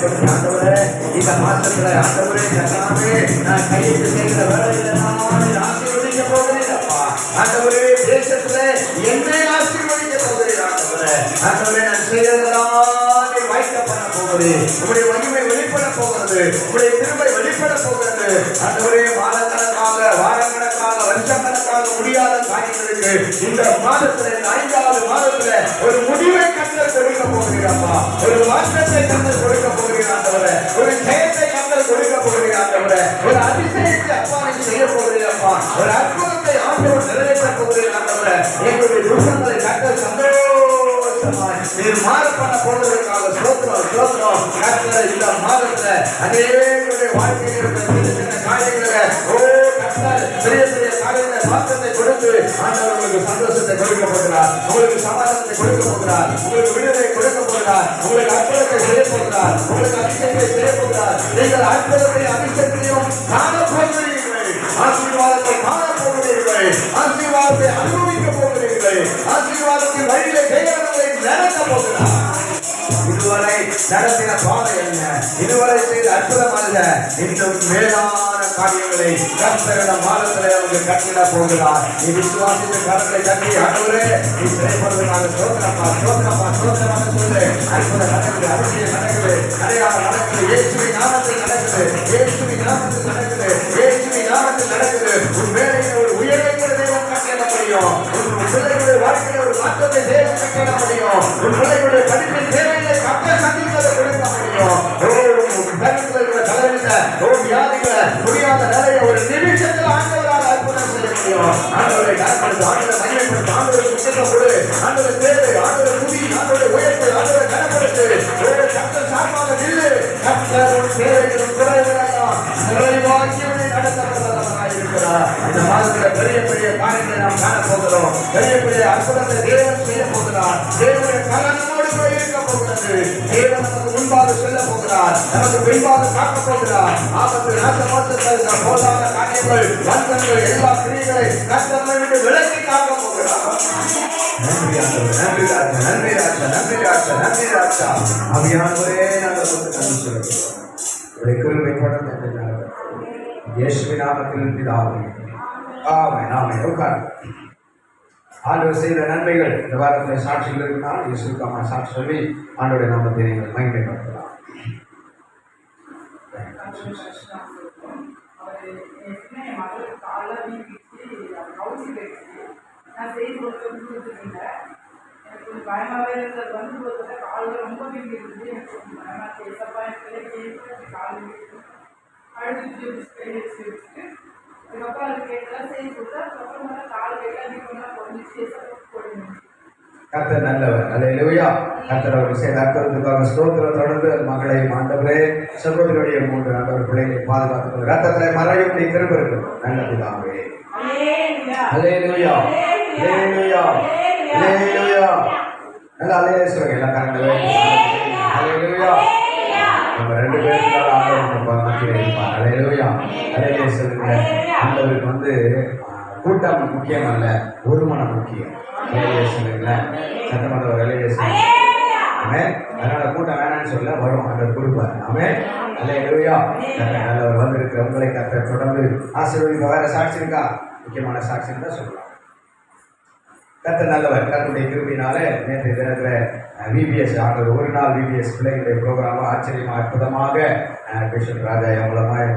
பயன்படுத்தி ஆண்டவரே இந்த மாசத்துல ஆண்டவரே எல்லாமே நான் கையிட்டு செய்கிற வேலையில நான் ஆசீர்வதிக்க போகிறேன் அப்பா. ஆண்டவரே தேசத்துல என்னை ஆசீர்வதிக்க போகிறேன் ஆண்டவரே. ஆண்டவரே நான் செய்யறதெல்லாம் வாய்க்க பண்ண போகிறேன். உங்களுடைய மகிமை வெளிப்பட போகிறது. உங்களுடைய திருமை வெளிப்பட போகிறது. ஆண்டவரே மாதக்கணக்காக வாரக்கணக்காக வருஷக்கணக்காக முடியாத காரியங்களுக்கு இந்த மாதத்துல 5வது மாதத்துல ஒரு முடிவை கண்டல் கொடுக்க போகிறீரப்பா. ஒரு மாற்றத்தை கண்டல் கொடுக்க போகிறீராண்டவரே. ஒரு ஜெயத்தை கண்டல் கொடுக்க போகிறீராண்டவரே. ஒரு அதிசயத்தை அப்பா நீங்க செய்ய போகிறீரப்பா. ஒரு அற்புதத்தை ஆண்டவர் நிறைவேற்ற போகிறீராண்டவரே. எங்களுடைய துன்பங்களை கண்டல் சந்தோஷமாய் நீர் மாற பண்ண போவதற்காக ஸ்தோத்திரம் ஸ்தோத்திரம். கர்த்தர் இந்த மாதத்துல அநேகருடைய வாழ்க்கையில் இருக்கிற சின்ன சின்ன காரியங்களை கர்த்தர் பெரிய பெரிய காரியங்களை மாற்றத்தை கொடுத்து ஆண்டவர் உங்களுக்கு சந்தோஷத்தை கொடுக்க போகிறார். உங்களுக்கு சமாதானத்தை கொடுக்க போகிறார். உங்களுக்கு விடுதலை கொடுக்க போகிறார். உங்களுக்கு அற்புதத்தை செய்ய போகிறார். உங்களுக்கு அதிசயத்தை செய்ய போகிறார். நீங்கள் அற்புதத்தை அதிசயத்தையும் காண போகிறீர்கள். ஆசீர்வாதத்தை காண போகிறீர்கள். ஆசீர்வாதத்தை அனுபவிக்க போகிறீர்கள். ஆசீர்வாதத்தின் வழியிலே தேவனை நடக்க போகிறார். இதுவரை நடத்தின பாதை என்ன? இதுவரை செய்த அற்புதம் அல்ல. இன்னும் மேலான காரியங்களை கர்த்தரின் மாதத்திலே அவர்கள் கட்டிட போகிறார். நீ விசுவாசித்த கரத்தை கட்டி ஆண்டவரே நீ செயல்படுவதற்காக ஸ்தோத்திரப்பா ஸ்தோத்திரப்பா ஸ்தோத்திரமாக சொல்லு. அற்புதம் நடக்குது. அதிசயம் நடக்குது. அடையாளம் நடக்குது. இயேசுவின் நாமத்தில் நடக்குது. இயேசுவின் நாமத்தில் நடக்குது. இயேசுவின் நாமத்தில் நடக்குது. உன் வேலையில் ஒரு உயர்வை கூட தேவன் கட்டிட முடியும். உன் பிள்ளைகளுடைய வாழ்க்கையில் ஒரு மாற்றத்தை தேவன் கட்டிட முடியும். உன் பிள்ளைகளுடைய படிப்பின் தேவையை கட்ட சந்திப்பதை கொடுக்க முடியும். வியாதிகளை முடியாத நிலையை ஒரு நிமிஷத்தில் ஆண்டவரால் அற்புதம் செய்ய முடியும். ஆண்டவரை கனப்படுத்து. ஆண்டவரை மகிமைப்படுத்து. ஆண்டவரை சுத்தம் கொடு. ஆண்டவரை தேடு. ஆண்டவரை துதி. ஆண்டவரை உயர்த்து. ஆண்டவரை கனப்படுத்து. கர்த்தர் சார்பாக நில்லு. கர்த்தர் உன் தேவைகளும் குறைகளெல்லாம் நிறைவாக்கி நடத்தப்பட்டவராக இருக்கிறார். இந்த மாதத்துல பெரிய பெரிய காரியங்களை நாம் காண போகிறோம். பெரிய பெரிய அற்புதத்தை தேவன் செய்ய போகிறார். தேவனுடைய கலனமோடு இருக்க போகிறது. தேவன் நமக்கு முன்பாக செல்ல போகிறார். நமக்கு பின்பாக காக்க போகிறார். ஆபத்து நாசமோசத்தை போதான காரியங்கள் வந்தங்கள் எல்லா கிரியைகளை கர்த்தரை விட்டு விலக்கி காக்க போகிறார். நன்றி ஆண்டவரே. நன்றி ராஜா. நன்றி ராஜா. நன்றி ராஜா. நன்றி ராஜா. அபியானவரே நாங்கள் நன்றி சொல்லுகிறோம். உடைய கிருபை தொடர்ந்து இயேசுவின் நாமத்தில் பிதாவே. ஆமென். ஆமென். உட்கார். ஆண்டவர் செய்த நன்மைகள் இந்த வாரத்தில் சாட்சிகள் இருந்தால் இயேசுக்கான சாட்சி சொல்லி ஆண்டோடைய நாமத்தை நீங்கள் மகிமைப்படுத்தலாம். பயமாவே இருந்தது. வந்து போகிறத காலில் ரொம்ப வீங்கி இருந்தது. எனக்கு பயமா கேட்டப்பா கால் அழுதுட்டு வச்சுட்டு அதுக்கப்புறம் அது கேட்டெல்லாம் செய்து கொடுத்தா அதுக்கப்புறம் மேலே கால் கேட்டால் அதிகமாக கொஞ்சம் போடுங்க. கர்த்தர் நல்லவர். அல்லேலூயா. கர்த்தர் அவர் செய்த அற்புதத்துக்காக ஸ்தோத்திரம். தொடர்ந்து மகளை ஆண்டவரே சகோதரருடைய 3 ஆண்டவர் பிள்ளைகளை பாதுகாத்து ரத்தத்திலே மறையும் நீ திரும்ப இருக்கணும். நல்ல பிதாவே. அல்லேலூயா. அல்லேலூயா. அல்லேலூயா. நல்ல அல்லேலூயா சொல்லுங்க எல்லா காரணங்களே. அல்லேலூயா. நம்ம 2 பேருக்காக ஆண்டவர் மத்தியிலே இருப்பார். அல்லேலூயா. அல்லேலூயா சொல்லுங்க. ஆண்டவருக்கு கூட்டம் முக்கியம் அல்ல, ஒரு மனம் முக்கியம். சட்டமன்ற அதனால கூட்டம் வேணான்னு சொல்ல வரும். அவர் கொடுப்பார். ஆமென். அல்லேலூயா. நல்லவர் வந்திருக்கிற உங்களை கர்த்தர் தொடர்ந்து ஆசீர்வதிக்க. வேற சாட்சி இருக்கா? முக்கியமான சாட்சி தான் சொல்லலாம். கர்த்தர் நல்லவர். கர்த்தருடைய கிருபையினால நேற்றைய தினத்தில் விபிஎஸ் ஆண்டவர் ஒரு நாள் விபிஎஸ் பிள்ளைகளுடைய ப்ரோக்ராமாக ஆச்சரியமாக அற்புதமாக கிருஷ்ணன் ராஜாயா மூலமாய்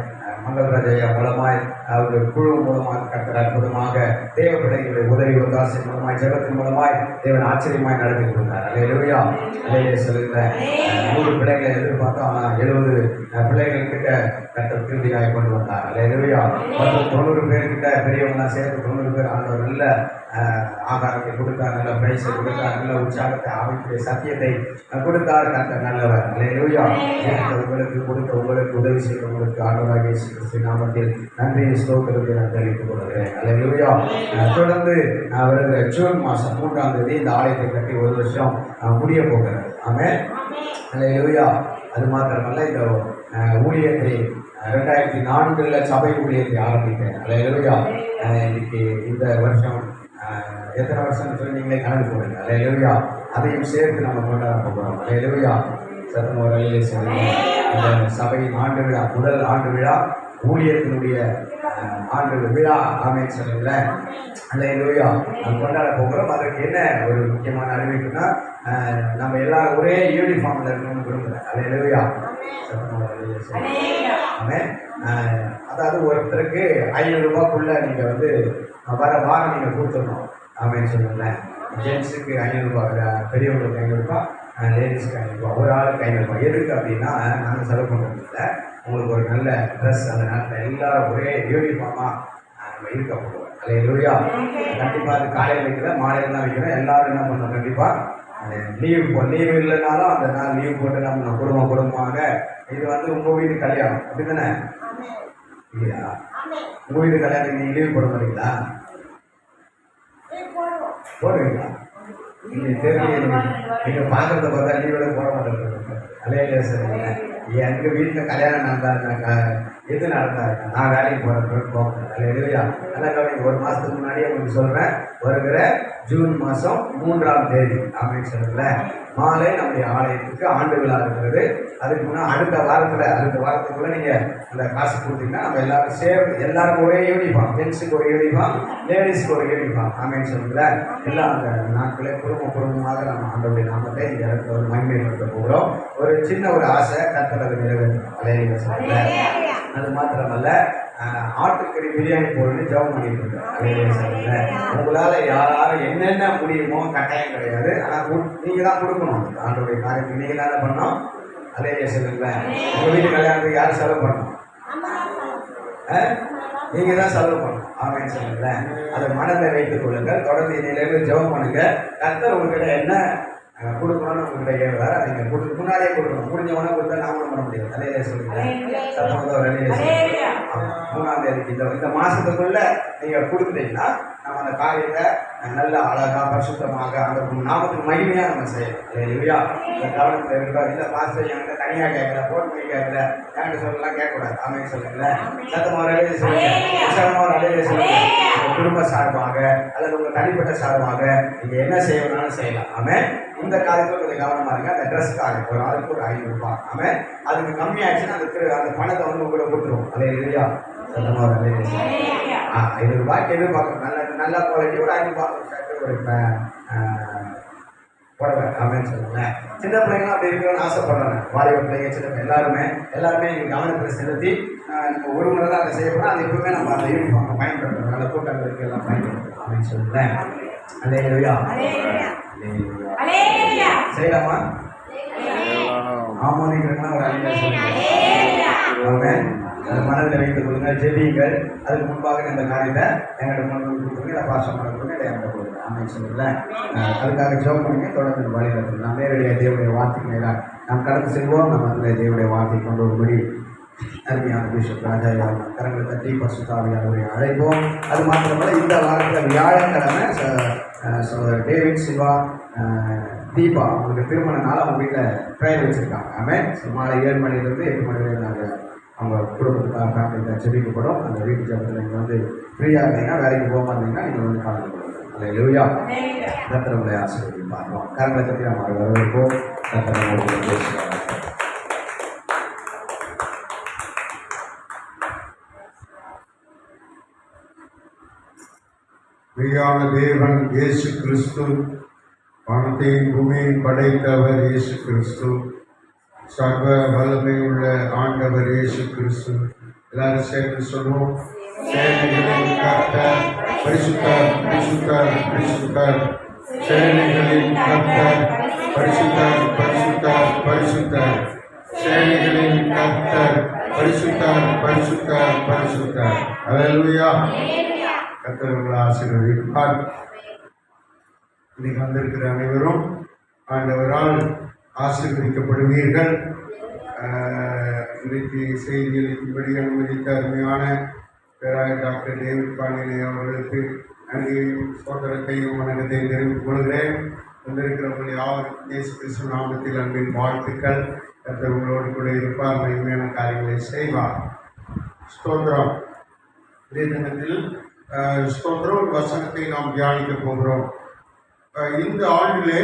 மங்கள்ராஜையா மூலமாய் அவருடைய குழு மூலமாக கர்த்தர் அற்புதமாக தேவ பிள்ளைகளுடைய உதவி ஒத்தாசை மூலமாய் ஜெபத்தின் மூலமாய் தேவன் ஆச்சரியமாய் நடத்தி கொடுத்தார். அல்லேலூயா. அல்லேலூயா சொல்லுங்க. 100 பிள்ளைகளை எதிர்பார்த்தோம். ஆனால் 70 பிள்ளைகள் கிட்ட கர்த்தர் கிருபையாய் கொண்டு வந்தார். அல்லேலூயா. 90 பேர்கிட்ட பெரியவங்க சேர்த்து 90 பேர் ஆண்டவர் நல்ல ஆகாரத்தை கொடுத்தார். நல்ல பிரைஸை கொடுத்தார். நல்ல உற்சாகத்தை ஆவிக்குரிய சத்தியத்தை கொடுத்தார். கர்த்தர் நல்லவர். அல்லேலூயா. உங்களுக்கு கொடுத்த உங்களுக்கு உதவி செய்த உங்களுக்கு ஆண்டவராகிய இயேசு கிறிஸ்துவின் நாமத்தில் நன்றி ஸ்தோத்திரத்தை நான் தெரிவித்துக் கொள்கிறேன். அல்லேலூயா. தொடர்ந்து வருகிற ஜூன் மாதம் 3ஆம் தேதி இந்த ஆலயத்தை கட்டி 1 வருஷம் முடிய போகிறது. ஆமென். அல்லேலூயா. அது மாத்திரமல்ல இந்த ஊழியத்தை 2004 சபை ஊழியத்தை ஆரம்பித்தேன். அல்லேலூயா. இன்னைக்கு இந்த வருஷம் எத்தனை வருஷம் சொல்லி நீங்களே கணக்கு போடுங்க. அல்லேலூயா. அதையும் சேர்த்து நம்ம கொண்டாட போகிறோம். அல்லேலூயா. சத்தம் ஒரு இந்த சபையின் ஆண்டு விழா, முதல் ஆண்டு விழா, ஊழியத்தினுடைய ஆண்டு விழா. ஆமென் சொல்லுங்களேன். அல்லேலூயா. நம்ம கொண்டாட போகிறோம். அதற்கு என்ன ஒரு முக்கியமான அறிவிப்புனா, நம்ம எல்லாரும் ஒரே யூனிஃபார்ம்ல இருக்கணும்னு விரும்புகிறேன். அல்லேலூயா. ஆமென். அதாவது ஒருத்தருக்கு 500 ரூபாய்க்குள்ள நீங்க வந்து வர வாரம் நீங்க கொடுத்துடணும். ஆமென் சொல்லுங்களேன். ஜென்ஸுக்கு 500 ரூபாய், பெரியவங்களுக்கு 500 ரூபாய், லேடிஸ்க்கு 500 ரூபாய், ஒரு ஆளுக்கு 500 ரூபாய். எதுக்கு அப்படின்னா, நாங்கள் செலவு பண்ணுறதில்ல, உங்களுக்கு ஒரு நல்ல ட்ரெஸ் அந்த நேரத்தில் எல்லாரும் ஒரே யூனிஃபார்மாக நம்ம இருக்க போகிறோம். அல்லேலூயா. கண்டிப்பாக அது காலையில் வைக்கல, மாலையில் தான் வைக்கிறோம். எல்லாரும் என்ன பண்ணோம், கண்டிப்பாக லீவு இல்லைனாலும் அந்த நாள் லீவ் போட்டு நம்ம குடும்பமாக இது வந்து உங்கள் வீட்டு கல்யாணம் அப்படி தானே இல்லையா? உங்கள் வீட்டு கல்யாணத்துக்கு நீங்கள் லீவ் போட மாட்டீங்களா? போடுவீங்களா? நீங்கள் தெரியல, நீங்கள் பார்க்கறத பார்த்தா லீவோட போட மாட்டேங்க. அலையிலே சரிங்க. எங்கள் வீட்டில் கல்யாணம் நடந்தாருனாக்கா எது நடந்தாருக்கா நான் வேலைக்கு போகிறேன் போகிறேன். அல்லேலூயா. நல்லா கவனிங்க. ஒரு மாதத்துக்கு முன்னாடியே உங்களுக்கு சொல்கிறேன், வருகிற ஜூன் மாதம் 3ஆம் தேதி ஆமென் சொல்லுங்களேன், மாலை நம்முடைய ஆலயத்துக்கு ஆண்டு விழா இருக்கிறது. அதுக்கு முன்னாடி அடுத்த வாரத்துக்குள்ளே நீங்கள் அந்த காசு கொடுத்தீங்கன்னா நம்ம எல்லாரும் சேர்ந்து எல்லாருக்கும் ஒரே யூனிஃபார்ம், ஜென்ஸுக்கு ஒரு யூனிஃபார்ம், லேடிஸ்க்கு ஒரு யூனிஃபார்ம். ஆமென் சொல்லுங்களேன். எல்லாம் அந்த நாட்களே குடும்பமாக நம்ம ஆண்டவருடைய நாமத்தை இந்த இடத்துல ஒரு மகிமைப்படுத்த போகிறோம். ஒரு சின்ன ஒரு ஆசை கர்த்தர் நிறைவேற்றணும். அலையில சொல்லுங்களேன். அது மாத்திரமல்ல, ஆட்டுக்கறி பிரியாணி போடுன்னு ஜெபம் பண்ணிட்டு இருக்கேன். அலையில சொல்லுங்களேன். உங்களால் யாரும் என்னென்ன முடியுமோ கட்டாயம் கிடையாது, ஆனால் நீங்கள் தான் கொடுக்கணும். ஆண்டவருடைய காரியத்துக்கு நீங்கள் தான் பண்ணணும். அலையில சொல்லுங்களேன். உங்கள் வீட்டு கல்யாணத்துக்கு யாரும் செலவு பண்ணணும்? நீங்கள் தான் செலவு பண்ணணும். ஆமென் சொல்லுங்களேன். அதை மனதில் வைத்துக் கொள்ளுங்கள். தொடர்ந்து இன்னையிலேருந்து ஜெபம் பண்ணுங்க. கர்த்தர் உங்ககிட்ட என்ன கொடுக்கணும்னு உங்ககிட்ட ஏறுவார், அதை நீங்கள் முன்னாடியே கொடுக்கணும். முடிஞ்சவொன்னே கொடுத்தா நாமளும் பண்ண முடியாது. அலையிலே சொல்லுங்களேன். அலையிலே 3ஆம் தேதிக்கு இந்த மாதத்துக்குள்ள நீங்கள் கொடுத்துட்டீங்கன்னா நம்ம அந்த காரியத்தை நல்ல அழகாக பரிசுத்தமாக அந்த நாமத்துக்கு மகிமையாக நம்ம செய்யணும். இல்லையா? இந்த கவனத்தில் இருக்கிறோம். இல்லை பாஸ்டர் என்கிட்ட தனியாக கேட்கல, ஃபோன் பண்ணி கேட்கல, என்கிட்ட சொல்லலாம் கேட்கக்கூடாது. ஆமென் சொல்லுங்களேன். சத்தமாக அலையிலே சொல்லுங்க. உற்சாகமாக அலையிலே சொல்லுங்க. உங்கள் குடும்ப சார்பாக அல்லது உங்கள் தனிப்பட்ட சார்பாக நீங்கள் என்ன செய்யணும்னாலும் செய்யலாம். ஆமென். இந்த காரியத்தில் கொஞ்சம் கவனமாக இருங்க. அந்த ட்ரெஸ்ஸுக்காக ஒரு ஆளுக்கு ஒரு 500 ரூபாய். ஆமென். அதுக்கு கம்மியாச்சுன்னா அந்த பணத்தை வந்து உங்களை கொடுத்துருவோம். இல்லையா? சத்தமாக அலையிலே சொல்லுங்க. 500 ரூபாய்க்கு எதிர்பார்க்கணும். நல்ல குவாலிட்டி ஒரு 500 ரூபாய் ஒரு புடவை. ஆமென் சொல்லுங்களேன். சின்ன பிள்ளைங்களும் அப்படி இருக்கணும்னு ஆசைப்படுறாங்க. வாலிப பிள்ளைங்க, சின்ன எல்லாருமே எங்கள் கவனத்தை செலுத்தி ஒரு முறை தான் அதை செய்யப்படும். அது எப்பவுமே நம்ம அந்த யூனிஃபார்மை பயன்படுத்துறோம். நல்ல கூட்டங்களுக்கு எல்லாம் பயன்படுத்துறோம். ஆமென் சொல்லுங்களேன். அல்லேலூயா. செய்யலாமா? ஆமோதிக்கிறதுனா ஒரு அஞ்சு சொல்லுங்க. அதை மனதில் வைத்துக் கொள்ளுங்க. ஜெபியுங்கள். அதுக்கு முன்பாக இந்த காரியத்தை எங்கிட்ட கொண்டு கொடுத்துருங்க, இல்லை பாசம் பண்ண கொடுங்க, இல்லை எங்கிட்ட கொடுங்க. ஆமென் சொல்லுங்களேன். அதுக்காக ஜெபம் பண்ணுங்க. தொடர்ந்து வழிநடத்துங்க. நாம் நேரடியாக தேவனுடைய வார்த்தைக்கு நேராக நாம் கடந்து செல்வோம். நம்ம அதில் தேவனுடைய வார்த்தை கொண்டு வரும்படி அருமையான பிஷப் ராஜா கரங்களை தட்டி பசுத்தாவியானவரை அழைப்போம். அது மாத்திரமல்ல, இந்த வாரத்தில் வியாழக்கிழமை டேவிட் சிவா தீபா அவங்களுக்கு திருமண நாள் அவங்க வீட்டில் ப்ரேயர் வச்சுருக்காங்க. ஆமென். மாலை 7 மணிலேருந்து 8 மணி வரை நாங்கள் அவங்க குடும்பத்துக்காக ஃபேமிலிக்காக செபிக்கப்படும். அந்த வீட்டு ஜபத்தில் நீங்கள் வந்து ஃப்ரீயாக இருந்தீங்கன்னா, வேலைக்கு போகாமல் இருந்தீங்கன்னா நீங்கள் வந்து கலந்து கொள்ளுங்கள். அல்லேலூயா. கர்த்தர் உங்களை ஆசீர்வதிப்பார். கரங்களை தட்டி நம்ம வரவேற்போம். கர்த்தர் பேசுகிறார். மெய்யான தேவன் இயேசு கிறிஸ்து, வானத்தையும் பூமியையும் படைத்தவர் இயேசு கிறிஸ்து, சர்வ வல்லமையுள்ள ஆண்டவர் இயேசு கிறிஸ்து. எல்லாரும் சேர்ந்து சொல்வோம். சேனைகளின் கர்த்தர் பரிசுத்தர், பரிசுத்தர், பரிசுத்தர். சேனைகளின் கர்த்தர் பரிசுத்தர், பரிசுத்தர், பரிசுத்தர். சேனைகளின் கர்த்தர் பரிசுத்தர், பரிசுத்தர், பரிசுத்தர். அல்லேலூயா. கர்த்தர் உங்களை ஆசீர்வதிப்பார். இன்னைக்கு வந்திருக்கிற அனைவரும் ஆண்டவரால் ஆசீர்வதிக்கப்படுவீர்கள். இன்றைக்கு செய்தியளிக்கும்படி அனுமதித்த அருமையான பேராயர் டாக்டர் டேவிட் பாண்டியனை அவர்களுக்கு நன்றியையும் சோதரத்தையும் வணக்கத்தையும் தெரிவித்துக் கொள்கிறேன். வந்திருக்கிறவர்கள் யாவருக்கும் இயேசு கிறிஸ்து நாமத்தில் அன்பின் வாழ்த்துக்கள். கர்த்தர் உங்களோடு கூட இருப்பார், மகிமையான காரியங்களை செய்வார். ஸ்தோத்திரம். இதே தினத்தில் ஸ்தோத்திரம் வசனத்தை நாம் தியானிக்க போகிறோம். இந்த ஆண்டிலே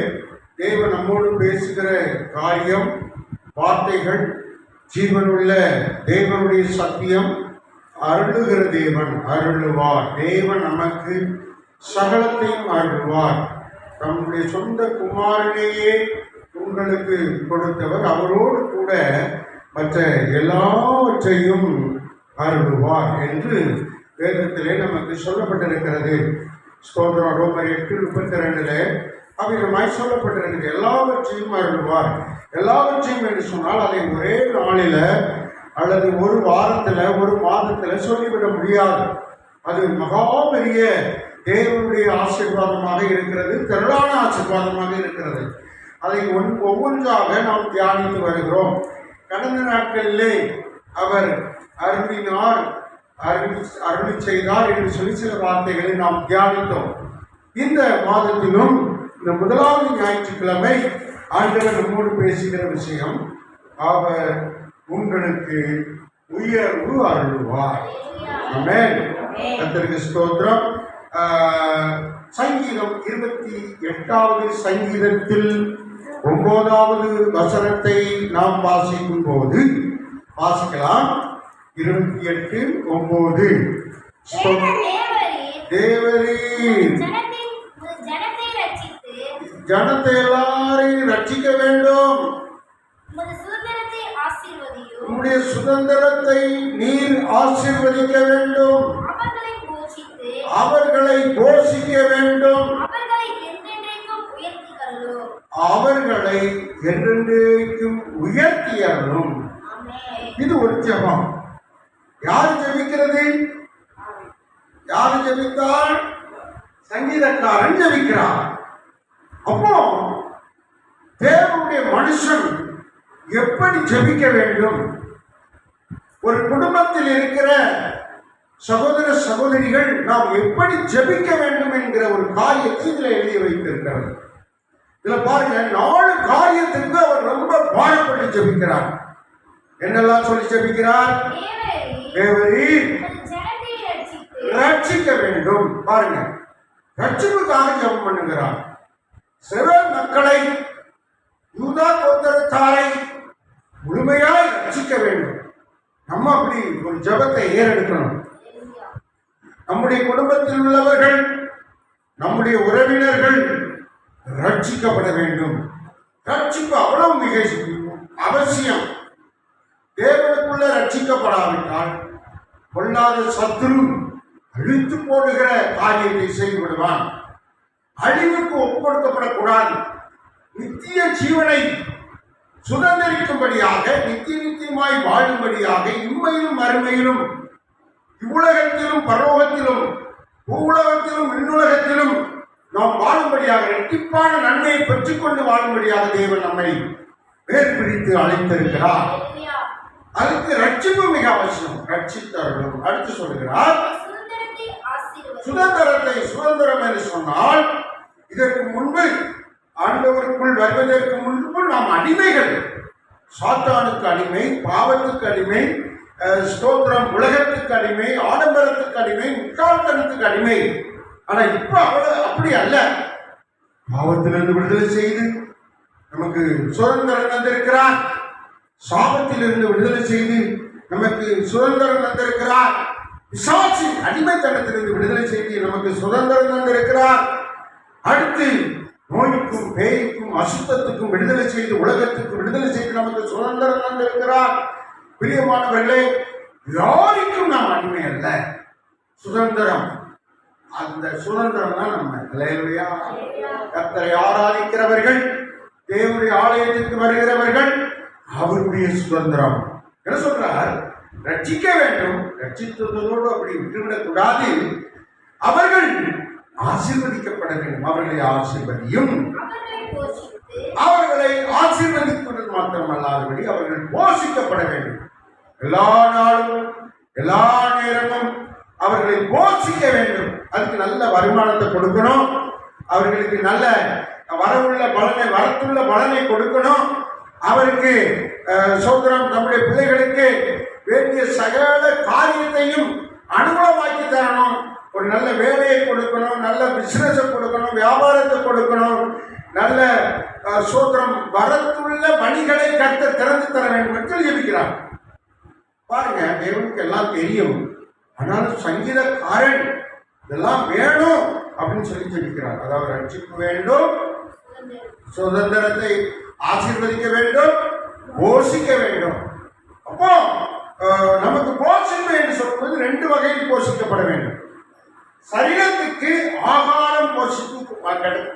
தேவன் நம்மோடு பேசுகிற காரியம், வார்த்தைகள் ஜீவனுள்ள தேவனுடைய சத்தியம் அருளுகிற தேவன் அருளுவார். தேவன் நமக்கு சகலத்தையும் அருள்வார். தம்முடைய சொந்த குமாரனையே உங்களுக்கு கொடுத்தவர், அவரோடு கூட மற்ற எல்லாவற்றையும் அருள்வார் என்று வேதத்திலே நமக்கு சொல்லப்பட்டிருக்கிறது. ஸ்தோத்திரம். ரோமர் 8:32 அவ்விதமாய் சொல்லப்பட்டிருக்கிறது. எல்லாவற்றையும் அருள்வார். எல்லாவற்றையும் என்று சொன்னால் அதை ஒரே நாளில் அல்லது ஒரு வாரத்தில் ஒரு மாதத்தில் சொல்லிவிட முடியாது. அது மகா பெரிய தேவனுடைய ஆசீர்வாதமாக இருக்கிறது, திரளான ஆசீர்வாதமாக இருக்கிறது. அதை ஒவ்வொன்றாக நாம் தியானித்து வருகிறோம். கடந்த நாட்களிலே அவர் அருளினார், அருளி செய்தார் என்று சொல்லி சில வார்த்தைகளை நாம் தியானித்தோம். இந்த மாதத்திலும் இந்த முதலாவது ஞாயிற்றுக்கிழமை ஆண்டவர் நம்மோடு பேசுகிற விஷயம், அவர் உங்களுக்கு உயர்வு அருள்வார். ஆமென். கர்த்தருக்கு ஸ்தோத்திரம். சங்கீதம் 28வது சங்கீதத்தில் 9வது வசனத்தை நாம் வாசிக்கும் போது வாசிக்கலாம். 28:9 தேவரீர் ஜனத்தை எல்லாரையும் ரட்சிக்க வேண்டும். உம்முடைய சுதந்திரத்தை நீர் ஆசீர்வதிக்க வேண்டும். அவர்களை போஷிக்க வேண்டும். அவர்களை என்றென்றைக்கும் உயர்த்தியறணும். இது ஒரு ஜெபம். யார் ஜெபிக்கிறது? யார் ஜெபித்தால்? சங்கீதக்காரன் ஜெபிக்கிறார். அப்போ தேவனுடைய மனுஷன் எப்படி ஜெபிக்க வேண்டும்? ஒரு குடும்பத்தில் இருக்கிற சகோதர சகோதரிகள் நாம் எப்படி ஜெபிக்க வேண்டும் என்கிற ஒரு காரியத்தை இதில் எழுதி வைத்திருக்கிறது. இதுல பாருங்க, 4 காரியத்துக்கு அவர் ரொம்ப பாடுபட்டு ஜெபிக்கிறார். என்னெல்லாம் சொல்லி ஜெபிக்கிறார்? தேவரீர் ரட்சிக்க வேண்டும். பாருங்க, ரட்சிப்புக்காக ஜெபம் பண்ணுகிறார். இஸ்ரவேல் மக்களை, யூதா கோத்திரத்தாரை முழுமையாய் ரட்சிக்க வேண்டும். நம்ம அப்படி ஒரு ஜெபத்தை ஏறெடுக்கணும். நம்முடைய குடும்பத்தில் உள்ளவர்கள், நம்முடைய உறவினர்கள் ரட்சிக்கப்பட வேண்டும். ரட்சிப்பு அவ்வளவு மிக அவசியம். தேவனுக்குள்ள ரட்சிக்கப்படாவிட்டால் பொல்லாத சத்துரு அழித்து போடுகிற காரியத்தை செய்து விடுவான். அழிவுக்கு ஒப்புக்கொடுக்கப்படக்கூடாது. நித்திய ஜீவனை சுதந்திரிக்கும்படியாக, நித்தியமாய் வாழும்படியாக, இம்மையிலும் மறுமையிலும், இவ்வுலகத்திலும் பரலோகத்திலும், பூவுலகத்திலும் விண்ணுலகத்திலும் நாம் வாழும்படியாக, இரட்டிப்பான நன்மையை பெற்றுக்கொண்டு வாழும்படியாக தேவன் நம்மை வேறு பிரித்து அழைத்திருக்கிறார். அதுக்கு ரட்சிப்பு மிக அவசியம். ரட்சித்தருளும். அடுத்து சொல்லுகிறார், சுதந்திரத்தை. சுதந்திரம் என்று சொன்னால், இதற்கு முன்பு ஆண்டவருக்குள் வருவதற்கு முன்பு நாம் அடிமைகள். சாத்தானுக்கு அடிமை, பாவத்துக்கு அடிமை, ஸ்தோத்திரம், உலகத்துக்கு அடிமை, ஆடம்பரத்துக்கு அடிமை, முட்டாள்தனத்துக்கு அடிமை. ஆனா இப்ப அப்படி அல்ல. பாவத்திலிருந்து விடுதலை செய்து நமக்கு சுதந்திரம் தந்திருக்கிறார். சாபத்திலிருந்து விடுதலை செய்து நமக்கு சுதந்திரம் தந்திருக்கிறார். பிசாசு அடிமைத்தனத்திலிருந்து விடுதலை செய்து நமக்கு சுதந்திரம் தந்திருக்கிறார். அடுத்து நோய்க்கும் பேய்க்கும் அசுத்தத்துக்கும் விடுதலை செய்து, உலகத்துக்கு விடுதலை செய்து நமக்கு சுதந்திரம் தந்திருக்கிறார். பிரியமானவர்களே, யாருக்கும் நாம் அடிமை அல்ல. சுதந்திரம், அந்த சுதந்திரம் தான் நம்ம. அல்லேலூயா. கர்த்தரை ஆராதிக்கிறவர்கள், தேவனுடைய ஆலயத்திற்கு வருகிறவர்கள், அவருடைய சுதந்திரம். என்ன சொல்றார்? ரட்சிக்க வேண்டும். ரட்சித்ததோடு அப்படி விட்டுவிடக் கூடாது. அவர்கள் ஆசீர்வதிக்கப்பட வேண்டும். அவர்களை ஆசீர்வதியும். அவர்களை ஆசீர்வதிப்பது மாத்திரமல்லாதபடி அவர்கள் போஷிக்கப்பட வேண்டும். எல்லா நாளும் எல்லா நேரமும் அவர்களை போஷிக்க வேண்டும். அதுக்கு நல்ல வருமானத்தை கொடுக்கணும். அவர்களுக்கு நல்ல வரவுள்ள பலனை, வரத்துள்ள பலனை கொடுக்கணும். அவருக்கு சோதரம், நம்முடைய பிள்ளைகளுக்கு வேண்டிய சகல காரியத்தையும் அனுகூலமாக்கி தரணும். ஒரு நல்ல வேலையை கொடுக்கணும், நல்ல பிசினஸை கொடுக்கணும், வியாபாரத்தை கொடுக்கணும். நல்ல சோத்திரம் வரத்துள்ள வழிகளை கர்த்தர் திறந்து தர வேண்டும் என்று ஜெபிக்கிறார். பாருங்க, தேவனுக்கு எல்லாம் தெரியும். ஆனாலும் சங்கீதக்காரன் இதெல்லாம் வேணும் அப்படின்னு சொல்லி ஜெபிக்கிறார். அதாவது ரட்சிப்பு வேண்டும், சுதந்திரத்தை ஆசீர்வதிக்க வேண்டும், போஷிக்க வேண்டும். அப்போ நமக்கு போஷிப்பு என்று சொல்லும்போது 2 வகையில் போஷிக்கப்பட வேண்டும். சரீரத்துக்கு ஆகாரம் போஷிப்பு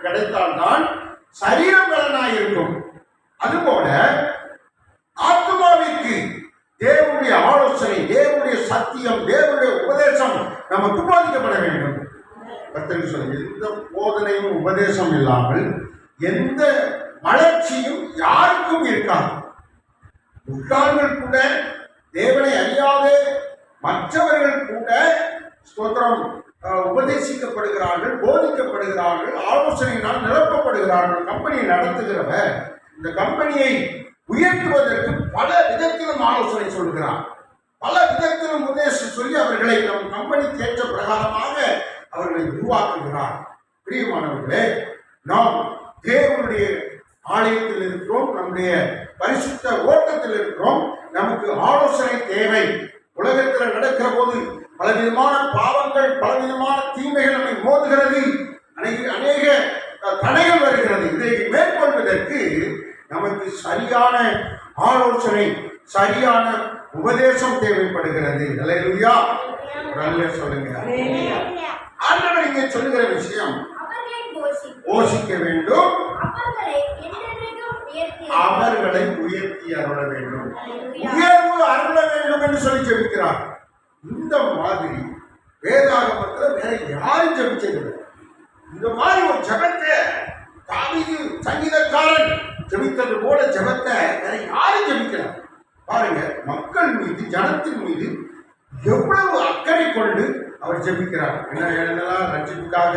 கிடைத்தால்தான் சரீரம் பலனாய் இருக்கும். அதுபோல ஆத்மாவிற்கு தேவனுடைய ஆலோசனை, தேவனுடைய சத்தியம், தேவனுடைய உபதேசம் நமக்கு போதிக்கப்பட வேண்டும். கர்த்தருக்கு சொல்லி எந்த போதனையும் உபதேசம் இல்லாமல் எந்த வளர்ச்சியும் யாருக்கும் இருக்காது. முட்டாள்கள் கூட, தேவனை அறியாத மற்றவர்கள் கூட ஸ்தோத்திரம் உபதேசிக்கப்படுகிறார்கள், போதிக்கப்படுகிறார்கள், ஆலோசனையினால் நிரப்பப்படுகிறார்கள். கம்பெனியை நடத்துகிறவர் இந்த கம்பெனியை உயர்த்துவதற்கு பல விதத்திலும் ஆலோசனை சொல்கிறார், பல விதத்திலும் உபதேசம் சொல்லி அவர்களை நம் கம்பெனிக்கு ஏற்ற பிரகாரமாக அவர்களை உருவாக்குகிறார். பிரியமானவர்களே, நாம் தேவனுடைய ஆலயத்தில் இருக்கிறோம், நம்முடைய பரிசுத்த ஓட்டத்தில் இருக்கிறோம். நமக்கு ஆலோசனை தேவை. உலகத்தில் நடக்கிற போது பலவிதமான பாவங்கள், பலவிதமான தீமைகள் நம்மை மோதுகிறது, அநேக தடைகள் வருகிறது. இதை மேற்கொள்வதற்கு நமக்கு சரியான ஆலோசனை, சரியான உபதேசம் தேவைப்படுகிறது. அல்லேலூயா, நல்ல சொல்லுங்க. ஆண்டவர் இங்கே சொல்லுகிற விஷயம், போஷிக்க வேண்டும், அவர்களை உயர்த்தி அருள வேண்டும், உயர்வு அருள வேண்டும் என்று சொல்லி ஜெபிக்கிறார். இந்த மாதிரி வேதாகமத்தில் வேற யாரும் ஜெபிச்சதில்லை. இந்த மாதிரி ஒரு ஜெபத்தை தாவீது சங்கீதக்காரன் ஜெபித்தது போல ஜெபத்தை வேற யாரும் ஜெபிக்கிறார். பாருங்க, மக்கள் மீது, ஜனத்தின் மீது எவ்வளவு அக்கறை கொண்டு அவர் ஜெபிக்கிறார். என்னென்னலாம் ரட்சிப்புக்காக,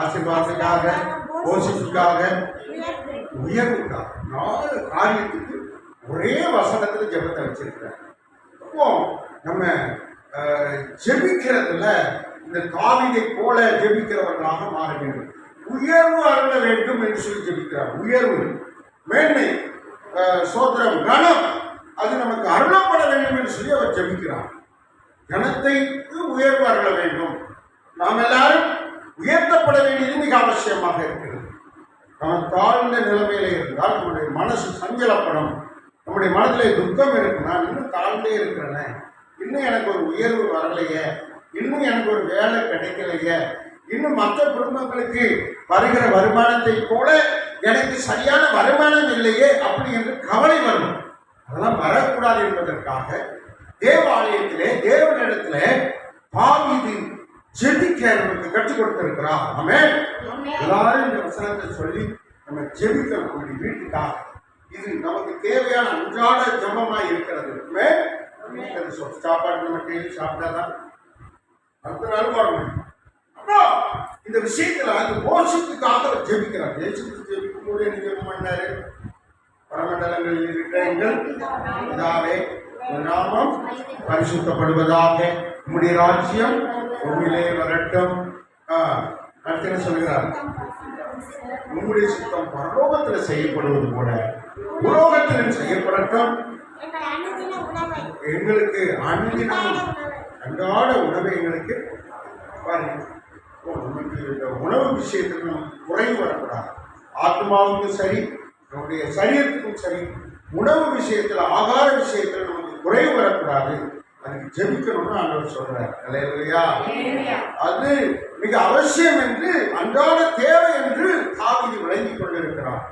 ஆசீர்வாதத்துக்காக, போஷிப்புக்காக, உயர்வுக்காக 4 காரியத்துக்கு ஒரே வசனத்தில் ஜெபத்தை வச்சிருக்கிறார். அப்போ நம்ம ஜெபிக்கிறதுல இந்த தாவீதை போல ஜெபிக்கிறவர்களாக மாற வேண்டும். உயர்வு அருள வேண்டும் என்று சொல்லி ஜெபிக்கிறார். உயர்வு, மேன்மை, சோத்திரம், கனம் அது நமக்கு அருளப்பட வேண்டும் என்று சொல்லி அவர் ஜெபிக்கிறார். கனத்தை உயர்வு அருள வேண்டும். நாம் எல்லாரும் உயர்த்தப்பட வேண்டியது மிக அவசியமாக இருக்கிறது. நாம் தாழ்ந்த நிலைமையில இருந்தால் நம்முடைய மனசு சஞ்சலப்படும், நம்முடைய மனதில் துக்கம் இருக்கு. நான் இன்னும் தாழ்ந்தே இருக்கிறேன், இன்னும் எனக்கு ஒரு உயர்வு வரலையே, இன்னும் எனக்கு ஒரு வேலை கிடைக்கலையே, இன்னும் மற்ற குடும்பங்களுக்கு வருகிற வருமானத்தை போல எனக்கு சரியான வருமானம் இல்லையே அப்படி என்று கவலை வரும். அதெல்லாம் வரக்கூடாது என்பதற்காக தேவாலயத்திலே, தேவனிடத்திலே தாவீது ஜெபிக்க நமக்கு கற்றுக் கொடுத்திருக்கிறார். ஆமென். எல்லாரும் இந்த வசனத்தை சொல்லி நம்ம ஜெபிக்கணும் நம்முடைய வீட்டுக்காக. இது நமக்கு தேவையான அன்றாட ஜெபமாய் இருக்கிறது. சாப்பாடு நம்ம டெய்லி சாப்பிட்டாதான் அடுத்த நாள் வர முடியும். அப்போ இந்த விஷயத்துல அந்த போஷத்துக்காக ஜெபிக்கிறார். ஜெபிக்கும் போது என்ன ஜெபம் பண்ணாரு? பரமண்டலங்களில் இருக்கிற எங்கள் பிதாவே, நாமம் பரிசுத்தப்படுவதாக, உம்முடைய ராஜ்யம் உம்மிலே வரட்டும். அடுத்து சொல்கிறார், உம்முடைய சுத்தம் பரலோகத்தில் செய்யப்படுவது போல உலோகத்திலும் செய்யப்படட்டும். எங்களுக்கு அன்றாட உணவை எங்களுக்கு பாருங்க. நமக்கு இந்த உணவு விஷயத்துக்கு நமக்கு குறைவு வரக்கூடாது. ஆத்மாவுக்கும் சரி, நம்முடைய சரீரத்துக்கும் சரி, உணவு விஷயத்துல, ஆகார விஷயத்துல நமக்கு குறைவு வரக்கூடாது. அதுக்கு ஜெபிக்கணும்னு ஆண்டவர் சொல்றார். அல்லேலூயா. அது மிக அவசியம் என்று, அன்றாட தேவை என்று தாவீது விளங்கிக் கொண்டிருக்கிறார்.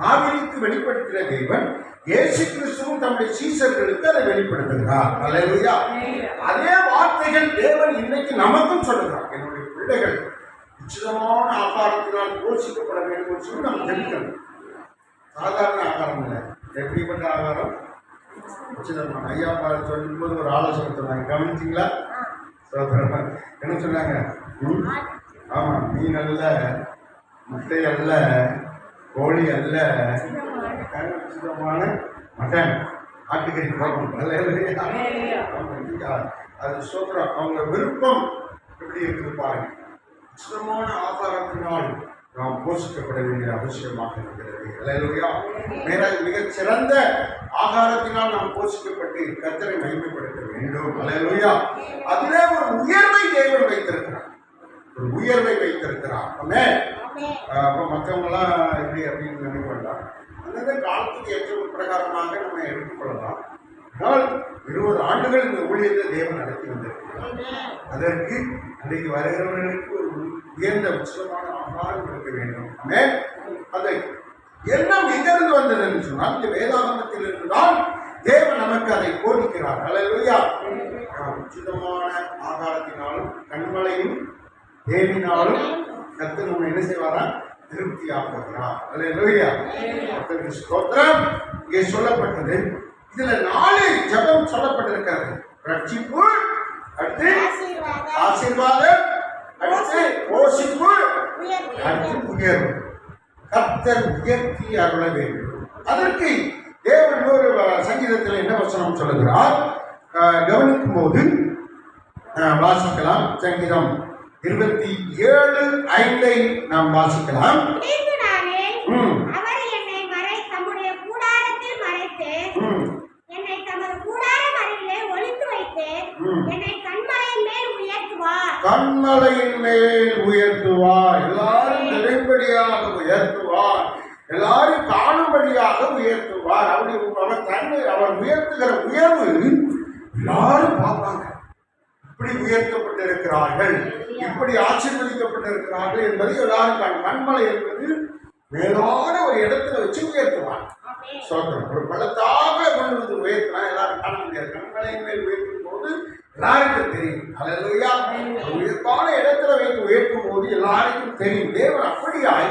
தாவீதுக்கு வெளிப்படுத்தின தேவன் இயேசு கிறிஸ்துவும் தம்முடைய சீசர்களுக்கு அதை வெளிப்படுத்துகிறார். அல்லேலூயா. அதே வார்த்தைகள் தேவன் இன்னைக்கு நமக்கும் சொல்லுகிறார். என்னுடைய பிள்ளைகள் உச்சிதமான ஆகாரத்தினால் போஷிக்கப்பட வேண்டும் என்று சொல்லி நம்ம ஜெபிக்கணும். சாதாரண ஆகாரம் இல்லை, எப்படிப்பட்ட ஆகாரம்? உச்சிதமான. ஐயா சொல்லும்போது ஒரு ஆலோசனை சொன்னாங்க, கவனிச்சிங்களா? என்ன சொன்னாங்க? ஆமா, மீன் அல்ல, முட்டை அல்ல, கோழி அல்ல, உச்சிதமான மட்டன், ஆட்டுக்கறி போகணும். அது சோத்திரம். அவங்க விருப்பம் எப்படி இருக்குது பாருங்க. உச்சிதமான ஆகாரத்தினால் நாம் போஷிக்கப்பட வேண்டிய அவசியமாக இருக்கிறது. அல்லேலூயா. மிகச் சிறந்த ஆகாரத்தினால் நாம் போஷிக்கப்பட்டு கர்த்தரை மகிமைப்படுத்த வேண்டும். அல்லேலூயா. அதிலே ஒரு உயர்வை தேவன் வைத்திருக்கிறார், ஒரு உயர்வை வைத்திருக்கிறார். அப்போ மற்றவங்களாம் எப்படி அப்படின்னு நினைக்க வேண்டாம். அந்தந்த காலத்துக்கு ஏற்ற பிரகாரமாக நம்ம எடுத்துக்கொள்ளலாம். ஆனால் 20 ஆண்டுகள் இந்த ஊழியத்தை தேவன் நடத்தி வந்திருக்கிறார். அதற்கு அன்றைக்கு வருகிறவர்களுக்கு ஒரு உயர்ந்த உச்சமான ஆகாரம் இருக்க வேண்டும். அந்த எண்ணம் எங்கிருந்து வந்தது என்று சொன்னால் இந்த வேதாகமத்தில் இருந்துதான் தேவன் நமக்கு அதை போதிக்கிறார். அல்லேலூயா. உச்சிதமான ஆகாரத்தினாலும் கண்மலையும் தேவினாலும் கர்த்தர் நம்ம என்ன செய்வாரா? திருப்தியாக்குகிறார். அல்லேலூயா. கர்த்தருக்கு ஸ்தோத்திரம். இங்கே சொல்லப்பட்டது, இதுல 4 ஜெபம் சொல்லப்பட்டிருக்கிறது. ரட்சிப்பு, அடுத்து ஆசீர்வாதம், அடுத்து போஷிப்பு, அடுத்து உயர்வு. கர்த்தர் உயர்த்தி அருள வேண்டும். அதற்கு தேவன் ஒரு சங்கீதத்தில் என்ன வசனம் சொல்லுகிறார் கவனிக்கும் போது வாசிக்கலாம். சங்கீதம் 27:5 நாம் வாசிக்கலாம். கண்மலையின் மேல் உயர்த்துவார், எல்லாரும் நிறைம்படியாக உயர்த்துவார், எல்லாரும் காணும்படியாக உயர்த்துவார். அவர் உயர்த்துகிற உயர்வு எல்லாரும் பார்ப்பாங்க. இப்படி உயர்த்தப்பட்டிருக்கிறார்கள், இப்படி ஆசீர்வதிக்கப்பட்டிருக்கிறார்கள் என்பதை எல்லாரும் கண்மலை என்பது மேலான ஒரு இடத்துல வச்சு உயர்த்துவார். சொல்றேன், ஒரு பள்ளத்தாக கொண்டு வந்து உயர்த்தினா எல்லாரும் காண முடியாது. கண்மலையின் மேல் உயர்த்தும் போது எல்லாருக்கும் தெரியும். அல்லேலூயா. உயர்வான இடத்துல வைத்து உயர்த்தும் போது எல்லாருக்கும் தெரியும். தேவன் அப்படியாய்